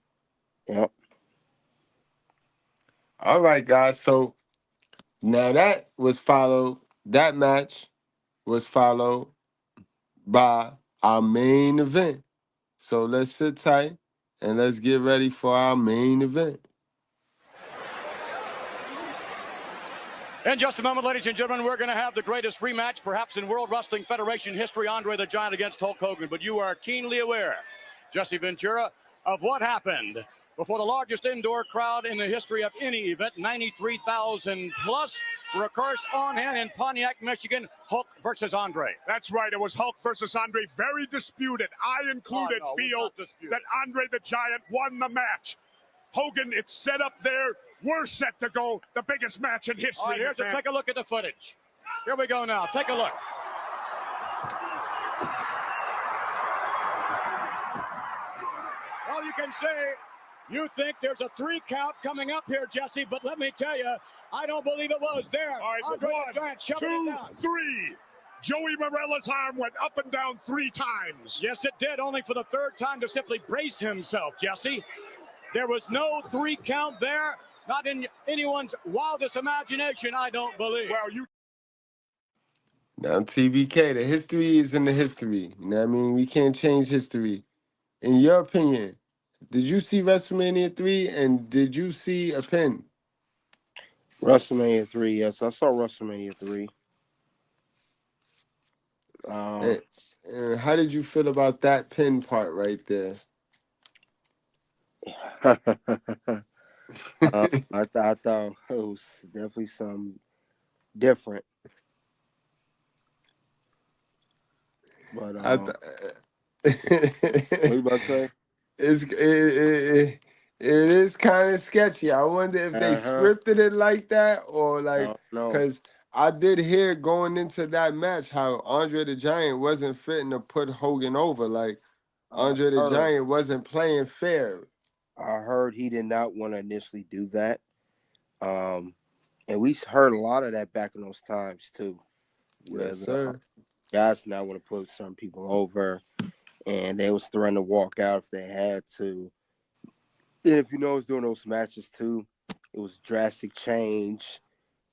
Yep. All right, guys. So now that match was followed by our main event. So let's sit tight and let's get ready for our main event. In just a moment, ladies and gentlemen, we're going to have the greatest rematch perhaps in World Wrestling Federation history, Andre the Giant against Hulk Hogan. But you are keenly aware, Jesse Ventura, of what happened before the largest indoor crowd in the history of any event, 93,000 plus, were of course on hand in Pontiac, Michigan, Hulk versus Andre. That's right. It was Hulk versus Andre. Very disputed. I included feel that Andre the Giant won the match. Hogan, it's set up there. We're set to go. The biggest match in history. All right, take a look at the footage. Here we go now. Take a look. Well, you can say you think there's a 3 count coming up here, Jesse, but let me tell you, I don't believe it was there. All right, Andre the Giant shoving it 2, down. 3. Joey Morella's arm went up and down 3 times. Yes, it did, only for the 3rd time to simply brace himself, Jesse. There was no 3 count there, not in anyone's wildest imagination, I don't believe. Well, you. Now, TBK, the history is in the history. You know what I mean? We can't change history. In your opinion, did you see WrestleMania 3 and did you see a pin? WrestleMania 3, yes. I saw WrestleMania 3. And how did you feel about that pin part right there? I thought it was definitely something different. But I what you th- about to say? it is kind of sketchy. I wonder if they Uh-huh. scripted it like that or like, No. because I did hear going into that match how Andre the Giant wasn't fitting to put Hogan over. Like I Andre the heard. Giant wasn't playing fair. I heard he did not want to initially do that. And we heard a lot of that back in those times too, where Yes, the sir. guys now want to put some people over, and they was threatening to walk out if they had to. And if you know, during those matches too, it was drastic change.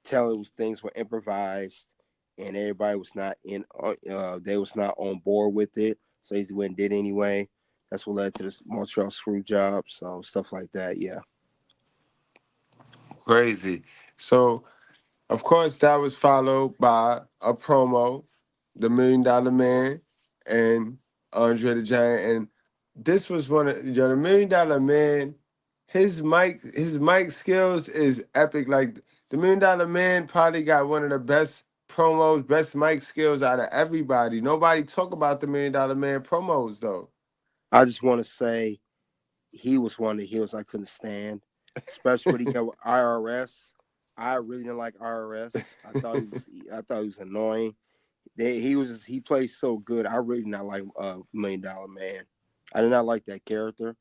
Telling things were improvised, and everybody was not in. They was not on board with it, so he went and did anyway. That's what led to this Montreal screw job. So stuff like that, yeah. Crazy. So of course, that was followed by a promo, the $1 Million Man and Andre the Giant. And this was one of the $1 Million Man. His mic skills is epic. Like the $1 Million Man probably got one of the best promos, best mic skills out of everybody. Nobody talk about the $1 Million Man promos though. I just want to say he was one of the heels I couldn't stand, especially when he got with IRS. I really didn't like IRS. I thought he was annoying. He plays so good. I really did not like $1 Million Man. I did not like that character.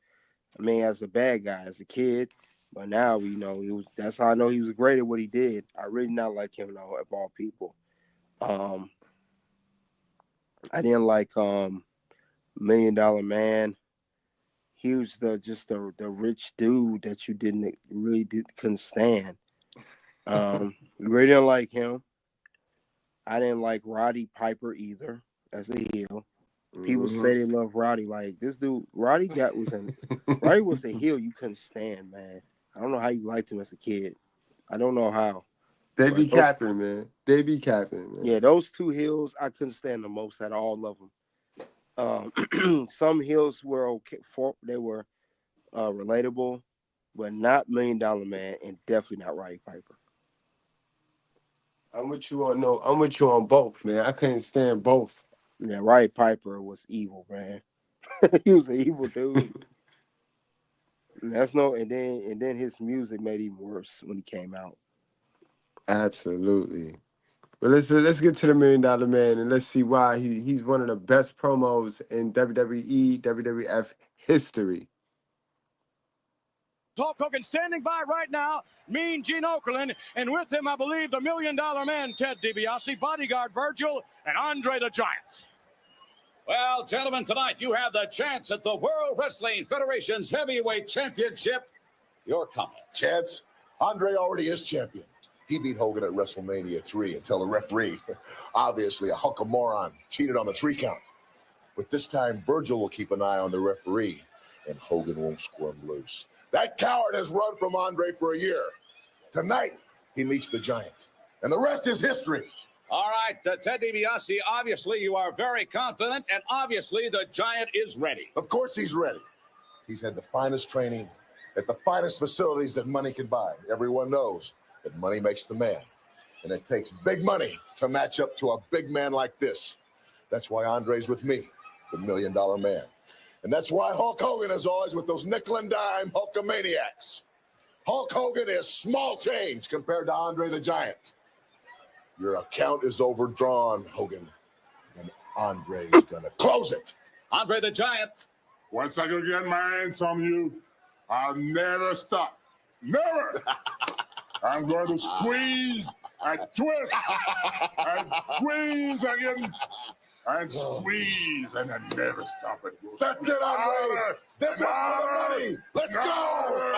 I mean, as a bad guy, as a kid, but now that's how I know he was great at what he did. I really did not like him though, of all people. Um, I didn't like $1 Million Man. He was the rich dude that you couldn't stand. Really didn't like him. I didn't like Roddy Piper either as a heel. People say they love Roddy. Like this dude, Roddy was a heel you couldn't stand, man. I don't know how you liked him as a kid. I don't know how. They But be capping, man. They be capping, man. yeah, those two heels I couldn't stand the most out of all of them. Some heels were okay. They were relatable, but not $1 Million Man, and definitely not Roddy Piper. I'm with you on both, man. I couldn't stand both. Yeah, Roddy Piper was evil, man. He was an evil dude. And then his music made it even worse when he came out. Absolutely. But let's get to the $1 Million Man and let's see why he's one of the best promos in WWE, WWF history. Hulk Hogan standing by right now, Mean Gene Okerlund, and with him, I believe, the $1 Million Man, Ted DiBiase, bodyguard Virgil, and Andre the Giant. Well, gentlemen, tonight you have the chance at the World Wrestling Federation's Heavyweight Championship. Your comment. Chance, Andre already is champion. He beat Hogan at WrestleMania 3 until the referee, obviously a hunk of moron, cheated on the 3 count. But this time, Virgil will keep an eye on the referee, and Hogan won't squirm loose. That coward has run from Andre for a year. Tonight, he meets the Giant, and the rest is history. All right, Ted DiBiase, obviously you are very confident, and obviously the Giant is ready. Of course he's ready. He's had the finest training at the finest facilities that money can buy. Everyone knows that money makes the man, and it takes big money to match up to a big man like this. That's why Andre's with me, the $1 Million Man. And that's why Hulk Hogan is always with those nickel and dime Hulkamaniacs. Hulk Hogan is small change compared to Andre the Giant. Your account is overdrawn, Hogan, and Andre is going to close it. Andre the Giant. Once I can get my hands on you, I'll never stop. Never! I'm going to squeeze and twist and squeeze again and squeeze and then never stop it. That's it, Andre. This is for the money. Let's go.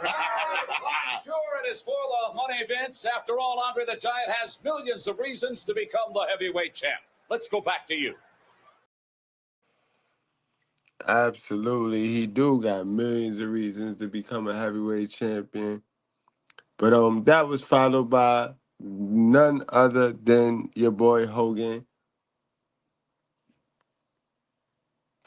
I'm sure it is for the money, Vince. After all, Andre the Giant has millions of reasons to become the heavyweight champ. Let's go back to you. Absolutely. He do got millions of reasons to become a heavyweight champion. But that was followed by none other than your boy Hogan.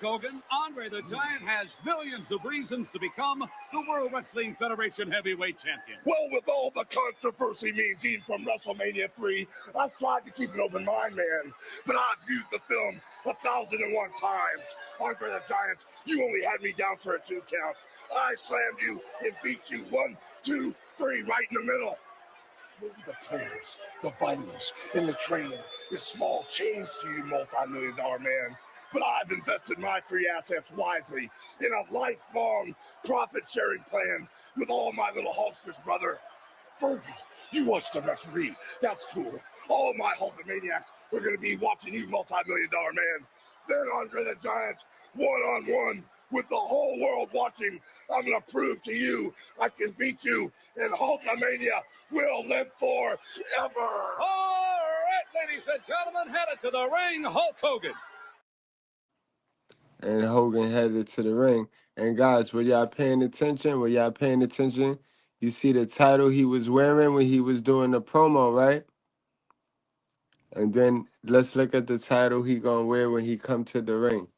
Hogan, Andre the Giant has millions of reasons to become the World Wrestling Federation Heavyweight Champion. Well, with all the controversy means even from WrestleMania 3, I've tried to keep an open mind, man. But I've viewed the film 1,001 times. Andre the Giant, you only had me down for a 2 count. I slammed you and beat you 1, 2, 3 right in the middle. Maybe the players, the vitamins, and the training is small change to you, multi-million-dollar man. But I've invested my 3 assets wisely in a lifelong profit-sharing plan with all my little Hulksters, brother. Fergie, you watch the referee. That's cool. All my Hulkamaniacs are going to be watching you, multi-million-dollar man. Then Andre the Giant, one-on-one with the whole world watching, I'm going to prove to you I can beat you, and Hulkamania will live forever. All right, ladies and gentlemen, headed to the ring, Hulk Hogan. And Hogan headed to the ring. And guys, were y'all paying attention? Were y'all paying attention? You see the title he was wearing when he was doing the promo, right? And then let's look at the title he gonna wear when he come to the ring.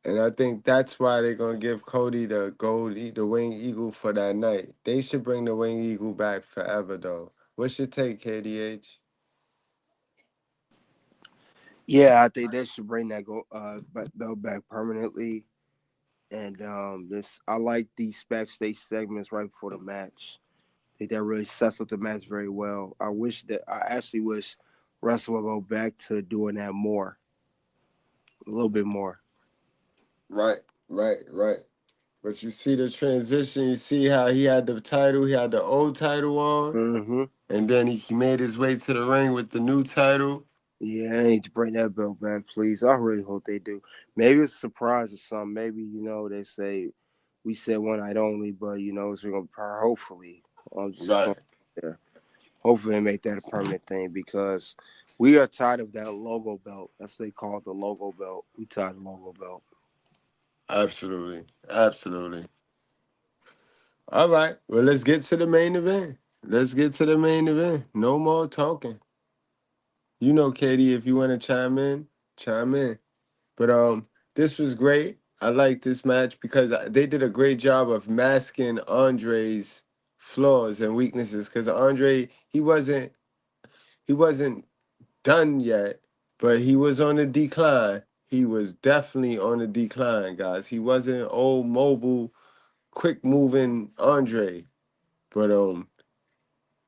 And I think that's why they're gonna give Cody the the wing eagle for that night. They should bring the wing eagle back forever, though. What's your take, KDH? Yeah, I think they should bring that belt back permanently. And I like these backstage segments right before the match. I think that really sets up the match very well. I actually wish wrestling would go back to doing that more, a little bit more. Right. But you see the transition. You see how he had the title. He had the old title on, Mm-hmm. and then he made his way to the ring with the new title. Yeah, I need to bring that belt back, please. I really hope they do. Maybe it's a surprise or something. Maybe, they say we said one night only, but, it's going to be hopefully. I'm just Right. going there. Hopefully they make that a permanent thing because we are tired of that logo belt. That's what they call it, the logo belt. We tired of the logo belt. Absolutely. All right. Well, let's get to the main event. No more talking. You know, Katie, if you want to chime in, chime in. But this was great. I like this match because they did a great job of masking Andre's flaws and weaknesses. Because Andre, he wasn't done yet, but he was on the decline. He was definitely on the decline, guys. He wasn't old, mobile, quick moving Andre. But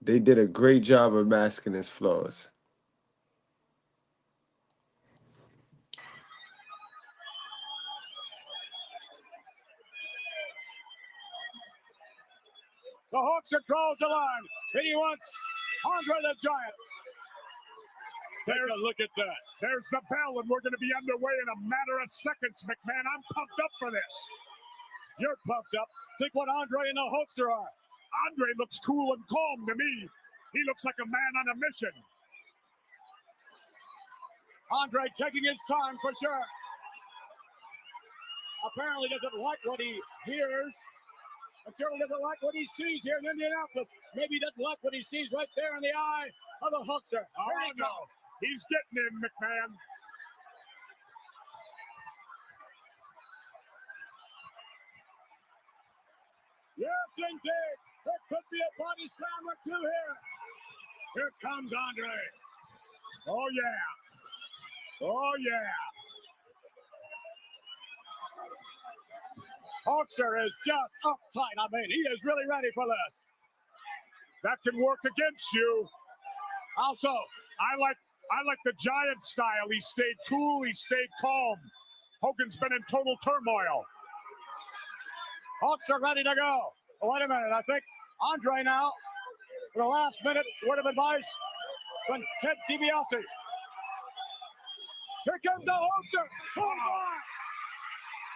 they did a great job of masking his flaws. The Hawkster draws the line, and he wants Andre the Giant. Take a look at that. There's the bell, and we're going to be underway in a matter of seconds, McMahon. I'm pumped up for this. You're pumped up. Think what Andre and the Hawkster are. Andre looks cool and calm to me. He looks like a man on a mission. Andre taking his time for sure. Apparently doesn't like what he hears. And certainly doesn't like what he sees here in Indianapolis. Maybe he doesn't like what he sees right there in the eye of the Hawkster. Oh, no. He's getting in, McMahon. Yes, indeed. There could be a body slam or two here. Here comes Andre. Oh, yeah. Hawkster is just uptight. I mean, he is really ready for this. That can work against you. Also, I like the Giant style. He stayed cool. He stayed calm. Hogan's been in total turmoil. Hawkster ready to go. Oh, wait a minute. I think Andre now, for the last minute, word of advice from Ted DiBiase. Here comes the Hawkster. Oh, my.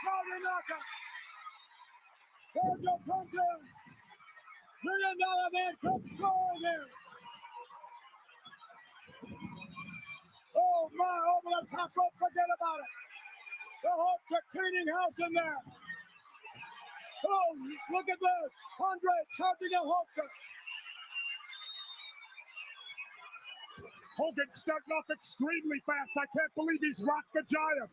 Shoulder knocker. Virgil comes in. $1 million man comes scoring here. Oh, my. Over the top rope. Forget about it. The Hawkster cleaning house in there. Oh, look at this. Andre charging the Hawkster. Hogan starting off extremely fast. I can't believe he's rocked the Giant.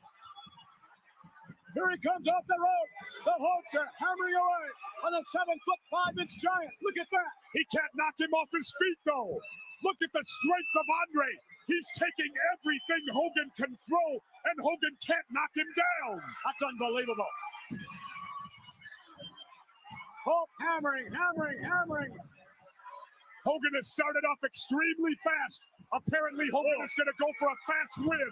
Here he comes off the rope. The Hulkster hammering away on a 7'5" Giant. Look at that. He can't knock him off his feet, though. Look at the strength of Andre. He's taking everything Hogan can throw, and Hogan can't knock him down. That's unbelievable. Hulk hammering, hammering, hammering. Hogan has started off extremely fast. Apparently, Hogan is going to go for a fast win.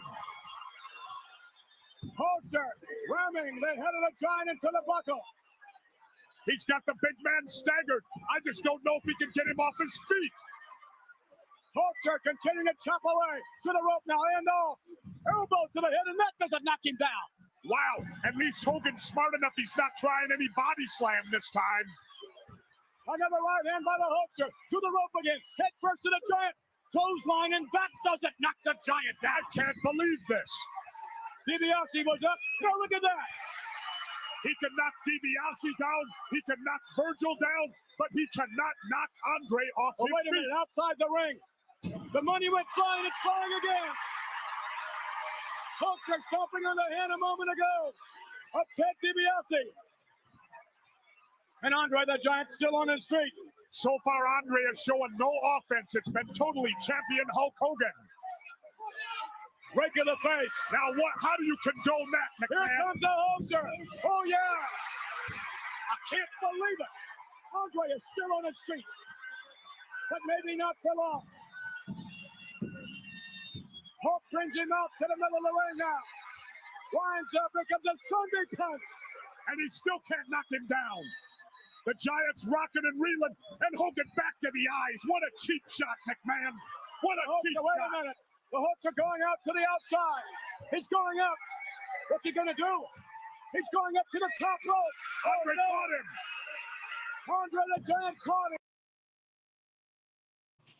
Hulkster ramming the head of the Giant into the buckle. He's got the big man staggered. I just don't know if he can get him off his feet. Hulkster continuing to chop away to the rope now and off. Elbow to the head, and that doesn't knock him down. Wow, at least Hogan's smart enough. He's not trying any body slam this time. Another right hand by the Hulkster to the rope again. Head first to the Giant. Clothesline, and that doesn't knock the Giant down. I can't believe this. DiBiase was up. Now look at that. He can knock DiBiase down. He can knock Virgil down, but he cannot knock Andre off his Wait a feet. minute, outside the ring. The money went flying. It's flying again. Hulkster stomping on the hand a moment ago of Ted DiBiase. And Andre the Giant still on his feet. So far, Andre is showing no offense. It's been totally champion Hulk Hogan. Rake of the face. Now what? How do you condone that, Here McMahon? comes the Hulkster. Oh, yeah. I can't believe it. Andre is still on his feet. But maybe not for long. Hulk brings him out to the middle of the ring now. Winds up. Here comes a Sunday punch. And he still can't knock him down. The Giant's rocking and reeling, and Hogan back to the eyes. What a cheap shot, McMahon. What a cheap Wait shot. a minute. The Hulks are going out to the outside. He's going up. What's he going to do? He's going up to the top rope. Andre caught him. Andre the Giant caught him.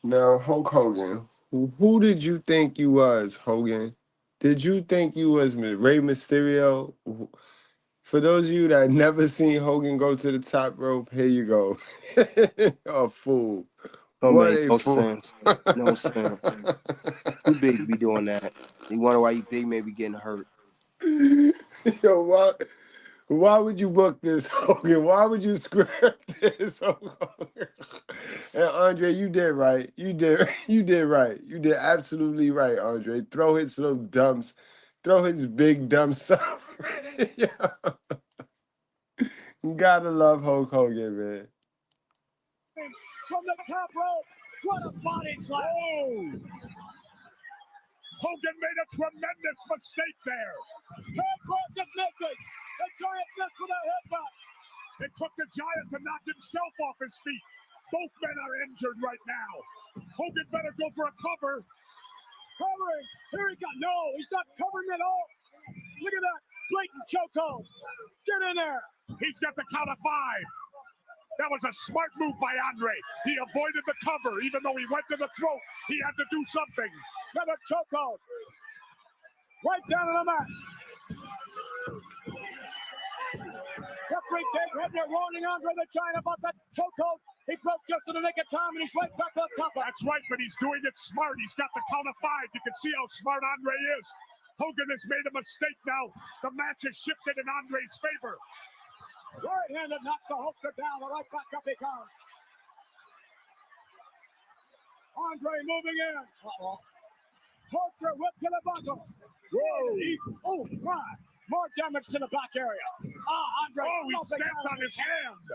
Now, Hulk Hogan, who did you think you was, Hogan? Did you think you was Rey Mysterio? For those of you that never seen Hogan go to the top rope, here you go. A fool. Don't What make a no fool. sense. No sense. Too big to be doing that. You wonder why you big may be getting hurt. Yo, why would you book this, Hogan? Why would you script this, Hogan? And Andre, you did right. You did right. You did absolutely right, Andre. Throw his little dumps. Throw his big dumb stuff. Yeah. You gotta love Hulk Hogan, man. From the top rope. What a body slam. Oh. Hogan made a tremendous mistake there. Headbutt is missing. The Giant missed with a headbutt. It took the Giant to knock himself off his feet. Both men are injured right now. Hogan better go for a cover. Covering. Here he got. No, he's not covering at all. Look at that. Blatant chokehold. Get in there. He's got the count of 5. That was a smart move by Andre. He avoided the cover. Even though he went to the throat, he had to do something. Another chokehold. Right down to the mat. Referee Dave Hebner warning Andre the Giant about that chokehold. He broke just in the nick of time, and he's right back on top of it. That's right, but he's doing it smart. He's got the count of 5. You can see how smart Andre is. Hogan has made a mistake now. The match has shifted in Andre's favor. Right-handed knocks the Hulkster down. The right back up he comes. Andre moving in. Hulkster whip to the buckle. Whoa. Oh, my. More damage to the back area. Andre. Oh, he stepped on his hand.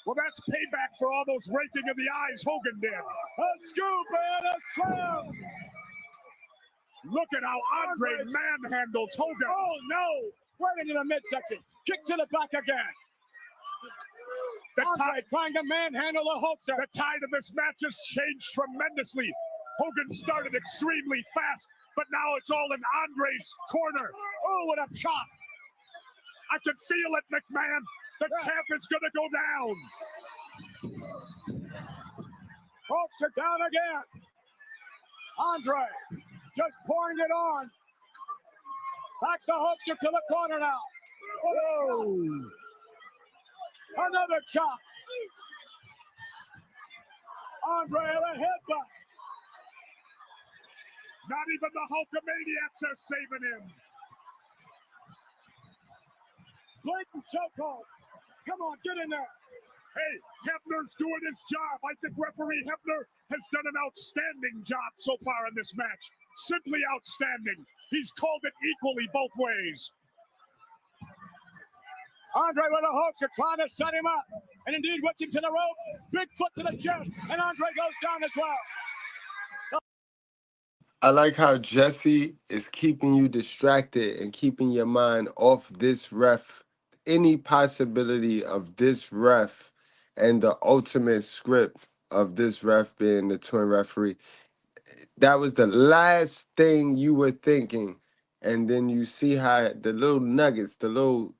Well, that's payback for all those raking of the eyes Hogan did. A scoop and a slam. Look at how Andre manhandles Hogan. Oh, no. Right into the midsection. Kick to the back again. Andre trying to manhandle the Hulkster. The tide of this match has changed tremendously. Hogan started extremely fast, but now it's all in Andre's corner. Oh, what a chop. I can feel it, McMahon. The champ is going to go down. Hulkster down again. Andre just pouring it on. Backs the Hulkster to the corner now. Oh, another chop. Andre with a headbutt. Not even the Hulkamaniacs are saving him. Blatant chokehold. Come on, get in there. Hey, Hebner's doing his job. I think referee Hebner has done an outstanding job so far in this match. Simply outstanding. He's called it equally both ways. Andre with a hook. They're trying to set him up. And indeed, whips him to the rope. Big foot to the chest. And Andre goes down as well. I like how Jesse is keeping you distracted and keeping your mind off this ref. Any possibility of this ref and the ultimate script of this ref being the twin referee. That was the last thing you were thinking. And then you see how the little nuggets, the little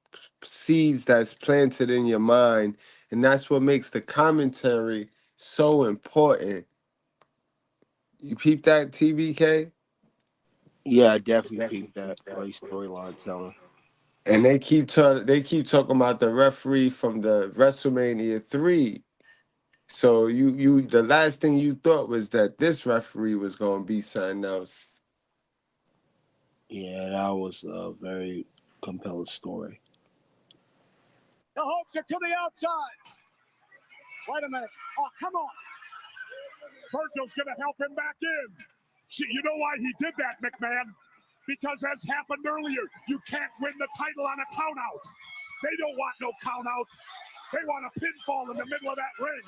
seeds that's planted in your mind. And that's what makes the commentary so important. You peep that, TBK? Yeah, I definitely peeped that. Great storyline telling. And they keep talking about the referee from the WrestleMania 3. So you the last thing you thought was that this referee was gonna be something else. Yeah, that was a very compelling story. The hooks are to the outside. Wait a minute. Oh, come on. Virgil's going to help him back in. See, you know why he did that, McMahon? Because as happened earlier, you can't win the title on a countout. They don't want no countout. They want a pinfall in the middle of that ring.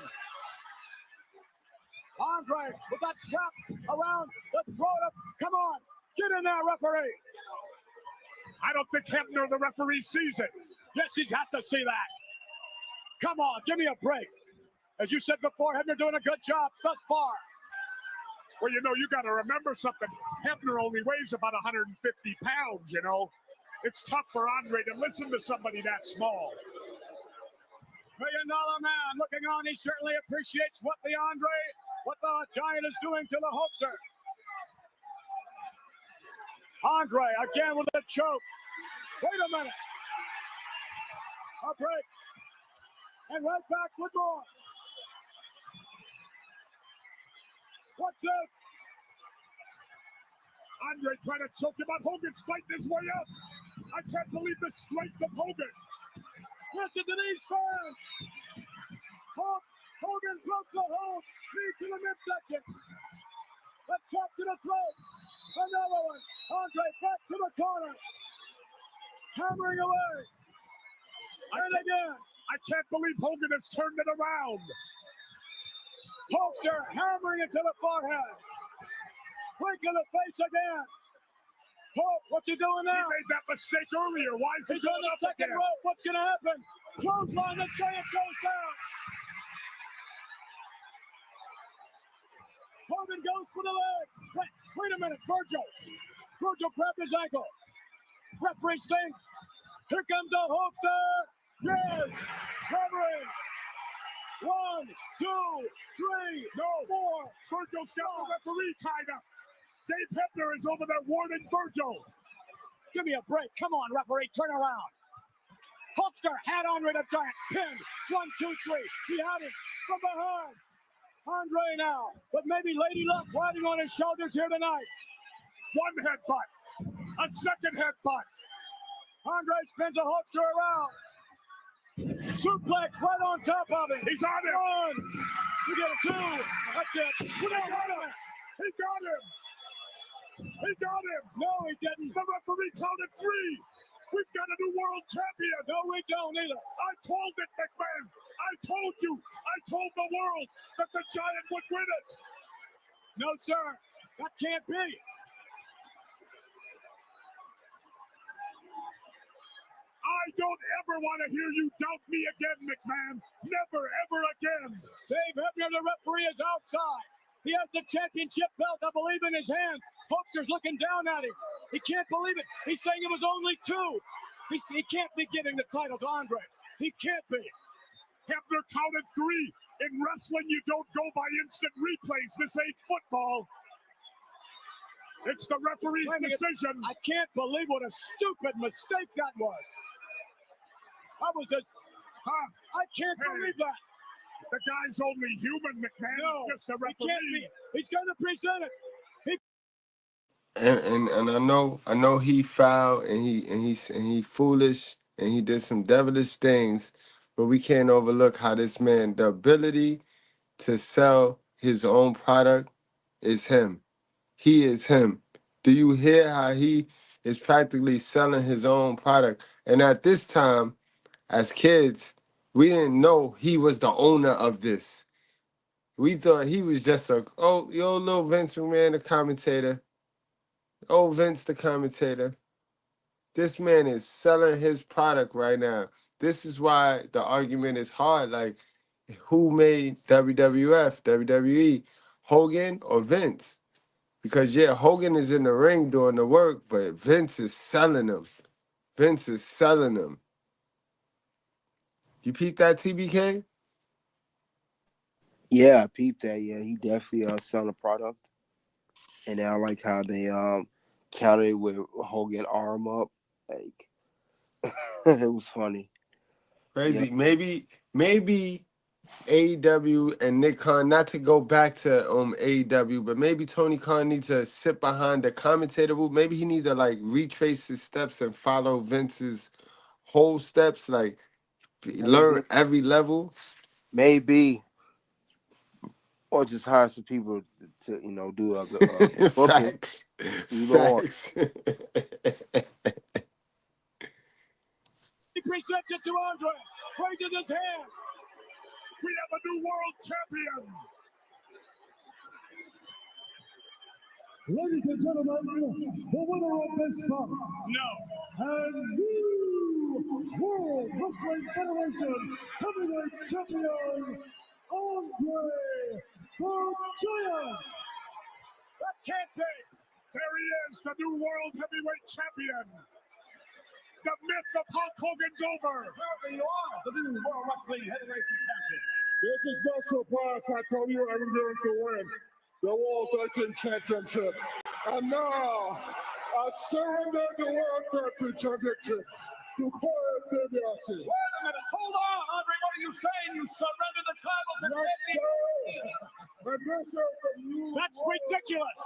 Andre with that strap around the throat of. Come on. Get in there, referee. I don't think Hebner, the referee, sees it. Yes, he's had to see that. Come on, give me a break. As you said before, Hebner doing a good job thus far. Well, you know, you got to remember something. Hebner only weighs about 150 pounds, you know. It's tough for Andre to listen to somebody that small. $1 Million Man looking on. He certainly appreciates what the Giant is doing to the Hulkster. Andre again with a choke. Wait a minute. A break. And right back with more. What's this? Andre trying to choke him out. Hogan's fighting his way up. I can't believe the strength of Hogan. Listen to these fans. Hogan broke the hold. Knee to the midsection. A chop to the throat. Another one. Andre back to the corner. Hammering away. And again. I can't believe Hogan has turned it around. Hulkster hammering into the forehead. Quick in the face again. Hulk, what's he doing now? He made that mistake earlier. Why is he He's on going the up second again? rope. What's going to happen? Clothesline, the Giant goes down. Hogan goes for the leg. Wait a minute, Virgil. Virgil grabbed his ankle. Referee Sting. Here comes the Hulkster. Yes. Covering. 1, 2, 3, No. 4. Virgil's got the referee tied up. Dave Hebner is over there warning Virgil. Give me a break. Come on, referee. Turn around. Hulkster had Andre the Giant. Pinned. 1, 2, 3. He had him from behind. Andre now. But maybe Lady Luck riding on his shoulders here tonight. One headbutt. A second headbutt. Andre spins a Hulkster around. Suplex right on top of him. He's on him. 1. You get a 2. That's it. He got him. He got him. He got him. No, he didn't. The referee counted 3. We've got a new world champion. No, we don't either. I told it, McMahon. I told you. I told the world that the Giant would win it. No, sir. That can't be. I don't ever want to hear you doubt me again, McMahon. Never, ever again. Dave Hebner, the referee, is outside. He has the championship belt, I believe, in his hands. Hulkster's looking down at him. He can't believe it. He's saying it was only 2. He can't be giving the title to Andre. He can't be. Hebner counted 3. In wrestling, you don't go by instant replays. This ain't football. It's the referee's decision. I can't believe what a stupid mistake that was. I can't believe that. The guy's only human, McMahon. No, He's just a referee. he can't be. He's going to present it. and I know he foul and he foolish and he did some devilish things, but we can't overlook how this man, the ability to sell his own product is him. He is him. Do you hear how he is practically selling his own product? And at this time, as kids, we didn't know he was the owner of this. We thought he was just little Vince McMahon, the commentator. Oh, Vince, the commentator. This man is selling his product right now. This is why the argument is hard. Like, who made WWF, WWE, Hogan or Vince? Because yeah, Hogan is in the ring doing the work, but Vince is selling them. Vince is selling them. You peep that, TBK? Yeah, I peeped that. Yeah, he definitely selling a product. And I like how they counted with Hogan arm up. Like it was funny. Crazy. Yeah. Maybe AEW and Nick Khan, not to go back to AEW, but maybe Tony Khan needs to sit behind the commentator booth. Maybe he needs to like retrace his steps and follow Vince's whole steps, like learn every level. Maybe. Or just hire some people to do a booking. Facts. Either or. Facts. He presents it to Andre. Raises his hand. We have a new world champion. Ladies and gentlemen, the winner of this bout and new World Wrestling Federation Heavyweight Champion, Andre the Giant. That can't be. There he is, the new world heavyweight champion. The myth of Hulk Hogan's over. Wherever you are, the new World Wrestling Heavyweight Champion. This is no surprise. I told you I'm going to win the World Tag Team Championship. And now, I surrender the World Tag Team Championship to Paul DiBiase. Wait a minute. Hold on, Andre. What are you saying? You surrender the title to That's ridiculous.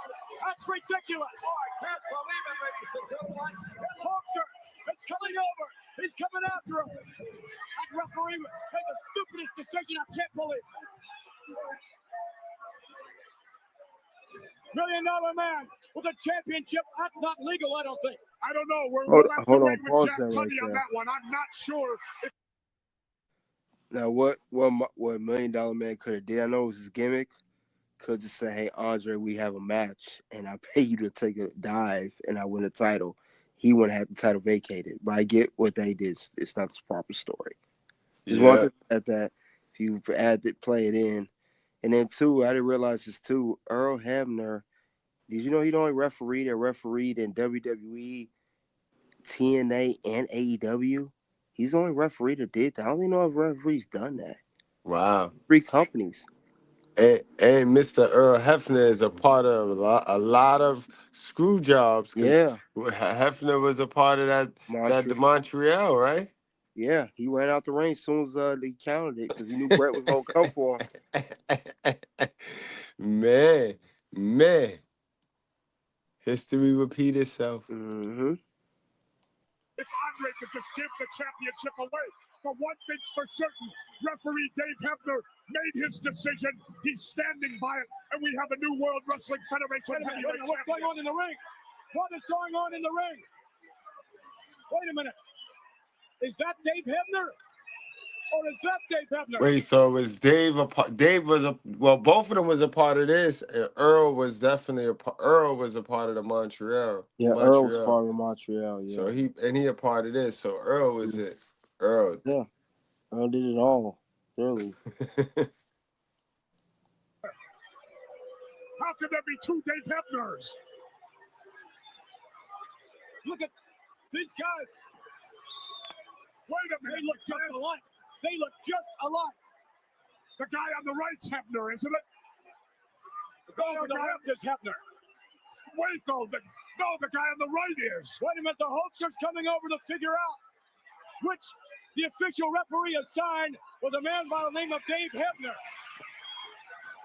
That's ridiculous. Oh, I can't believe it, ladies and gentlemen. Hulkster is coming over. He's coming after him. That referee made the stupidest decision. I can't believe. $1 Million Man with a championship. That's not legal, I don't think. I don't know. Hold We'll have to on, wait pause with Jack that right Tunney on there. that one. I'm not sure. Now, what $1 Million Man could have did, I know it was his gimmick, could just say, hey, Andre, we have a match, and I pay you to take a dive, and I win a title. He wouldn't have the title vacated. But I get what they did. It's not the proper story. Just wanted to add that, if you play it in. And then, two, I didn't realize this, too, Earl Hebner, did you know he the only referee that refereed in WWE, TNA, and AEW? He's the only referee that did that. I don't even know if referees done that. Wow. 3 companies. And Mr. Earl Hefner is a part of a lot of screw jobs. Yeah. Hefner was a part of that Montreal, right? Yeah, he ran out the ring as soon as they counted it because he knew Brett was going to come for him. Man. History repeat itself. Mm-hmm. If Andre could just give the championship away. But one thing's for certain, referee Dave Hebner made his decision. He's standing by it, and we have a new World Wrestling Federation heavyweight champion. What's going on in the ring? What is going on in the ring? Wait a minute. Is that Dave Hebner? Or is that Dave Hebner? Wait, so was Dave both of them was a part of this, and Earl was definitely a part of the Montreal. Yeah, Earl was part of Montreal, yeah. So he a part of this. So Earl was it. Earl. Yeah. Earl did it all, really. How could there be 2 Dave Hebners? Look at these guys. Wait a minute. They look just alike. They look just alike. The guy on the right's Hebner, isn't it? The guy on the left is Hebner. Wait, though. The guy on the right is. Wait a minute. The Hulkster's coming over to figure out which the official referee assigned was a man by the name of Dave Hebner.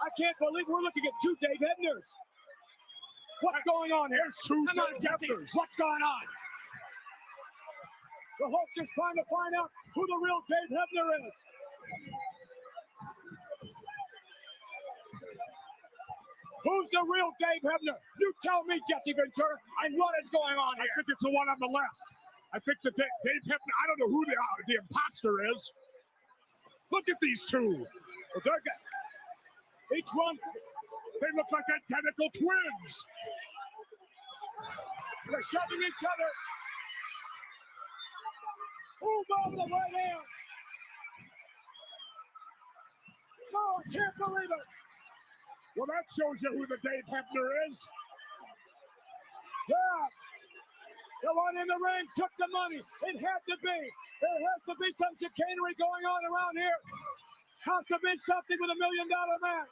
I can't believe we're looking at 2 Dave Hebners. What's going on here? There's two Come on, Jesse. What's going on? The host is trying to find out who the real Dave Hebner is. Who's the real Dave Hebner? You tell me, Jesse Ventura, and what is going on here? I think it's the one on the left. I think that Dave Hebner, I don't know who the imposter is. Look at these two. Well, each one, they look like identical twins. They're shoving each other. Move over the right hand. No, I can't believe it. Well, that shows you who the Dave Hebner is. Yeah. The one in the ring took the money. It had to be. There has to be some chicanery going on around here. Has to be something with $1 million man.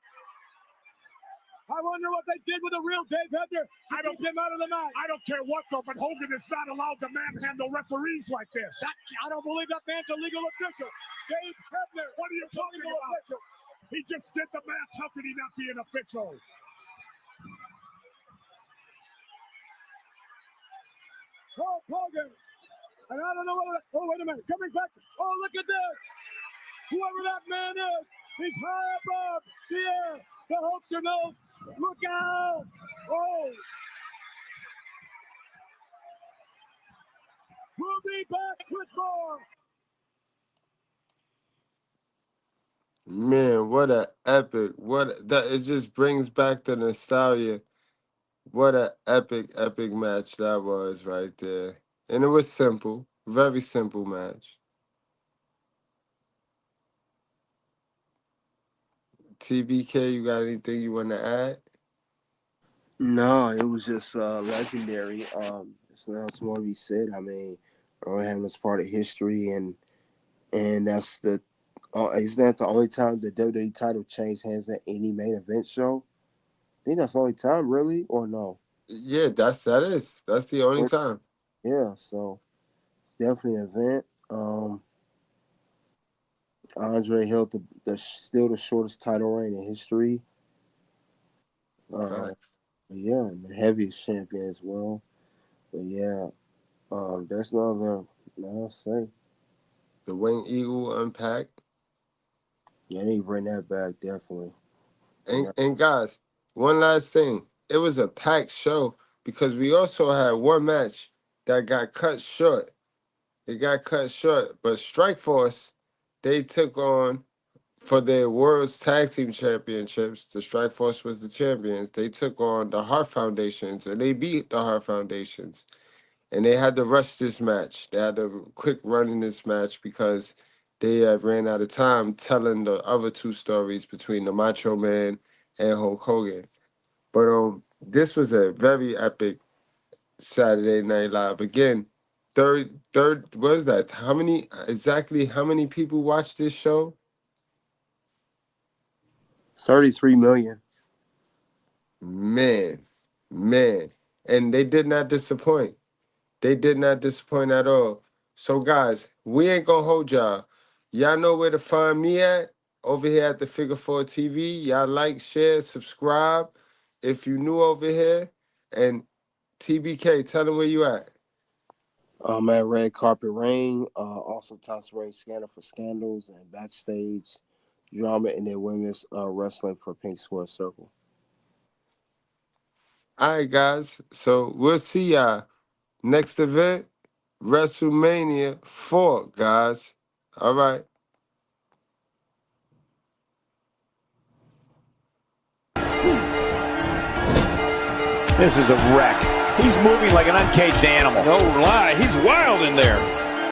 I wonder what they did with the real Dave Hebner to keep him out of the match. I don't care what, though, but Hogan is not allowed to manhandle referees like this. I don't believe that man's a legal official. Dave Hebner. What are you talking about? Official. He just did the match. How could he not be an official? Hulk Hogan. And I don't know what. Oh, wait a minute. Coming back. Oh, look at this. Whoever that man is, he's high above the air. The Hulkster knows. Look out. Oh. We'll be back with more. Man, what a epic! It just brings back the nostalgia. What a epic match that was right there, and it was simple, very simple match. TBK, you got anything you want to add? No, it was just legendary. It's not more to be said. I mean, Earl Hamlin's part of history, and that's the. Isn't that the only time the WWE title changed hands at any main event show? I think that's the only time, really, or no? Yeah, that's the only time. Yeah, so it's definitely an event. Andre held still the shortest title reign in history. Yeah, and the heaviest champion as well. But yeah, there's nothing to say. The Winged Eagle Unpacked. Yeah, I need to bring that back, definitely. And guys, one last thing. It was a packed show because we also had one match that got cut short. It got cut short, but Strikeforce, they took on for their World's Tag Team Championships. The Strikeforce was the champions. They took on the Hart Foundations, and they beat the Hart Foundations. And they had to rush this match. They had to quick run in this match because they ran out of time telling the other two stories between the Macho Man and Hulk Hogan. But this was a very epic Saturday Night Live. Again, third, what is that? How many people watched this show? 33 million. Man. And they did not disappoint. They did not disappoint at all. So, guys, we ain't gonna hold y'all. Y'all know where to find me at? Over here at the Figure 4 TV. Y'all like, share, subscribe if you new over here. And TBK, tell them where you at. I'm at Red Carpet Ring. Also Thompson Ring Scanner for Scandals and Backstage Drama in their women's wrestling for Pink Square Circle. All right, guys. So we'll see y'all next event, WrestleMania 4, guys. All right. This is a wreck. He's moving like an uncaged animal. No lie, he's wild in there.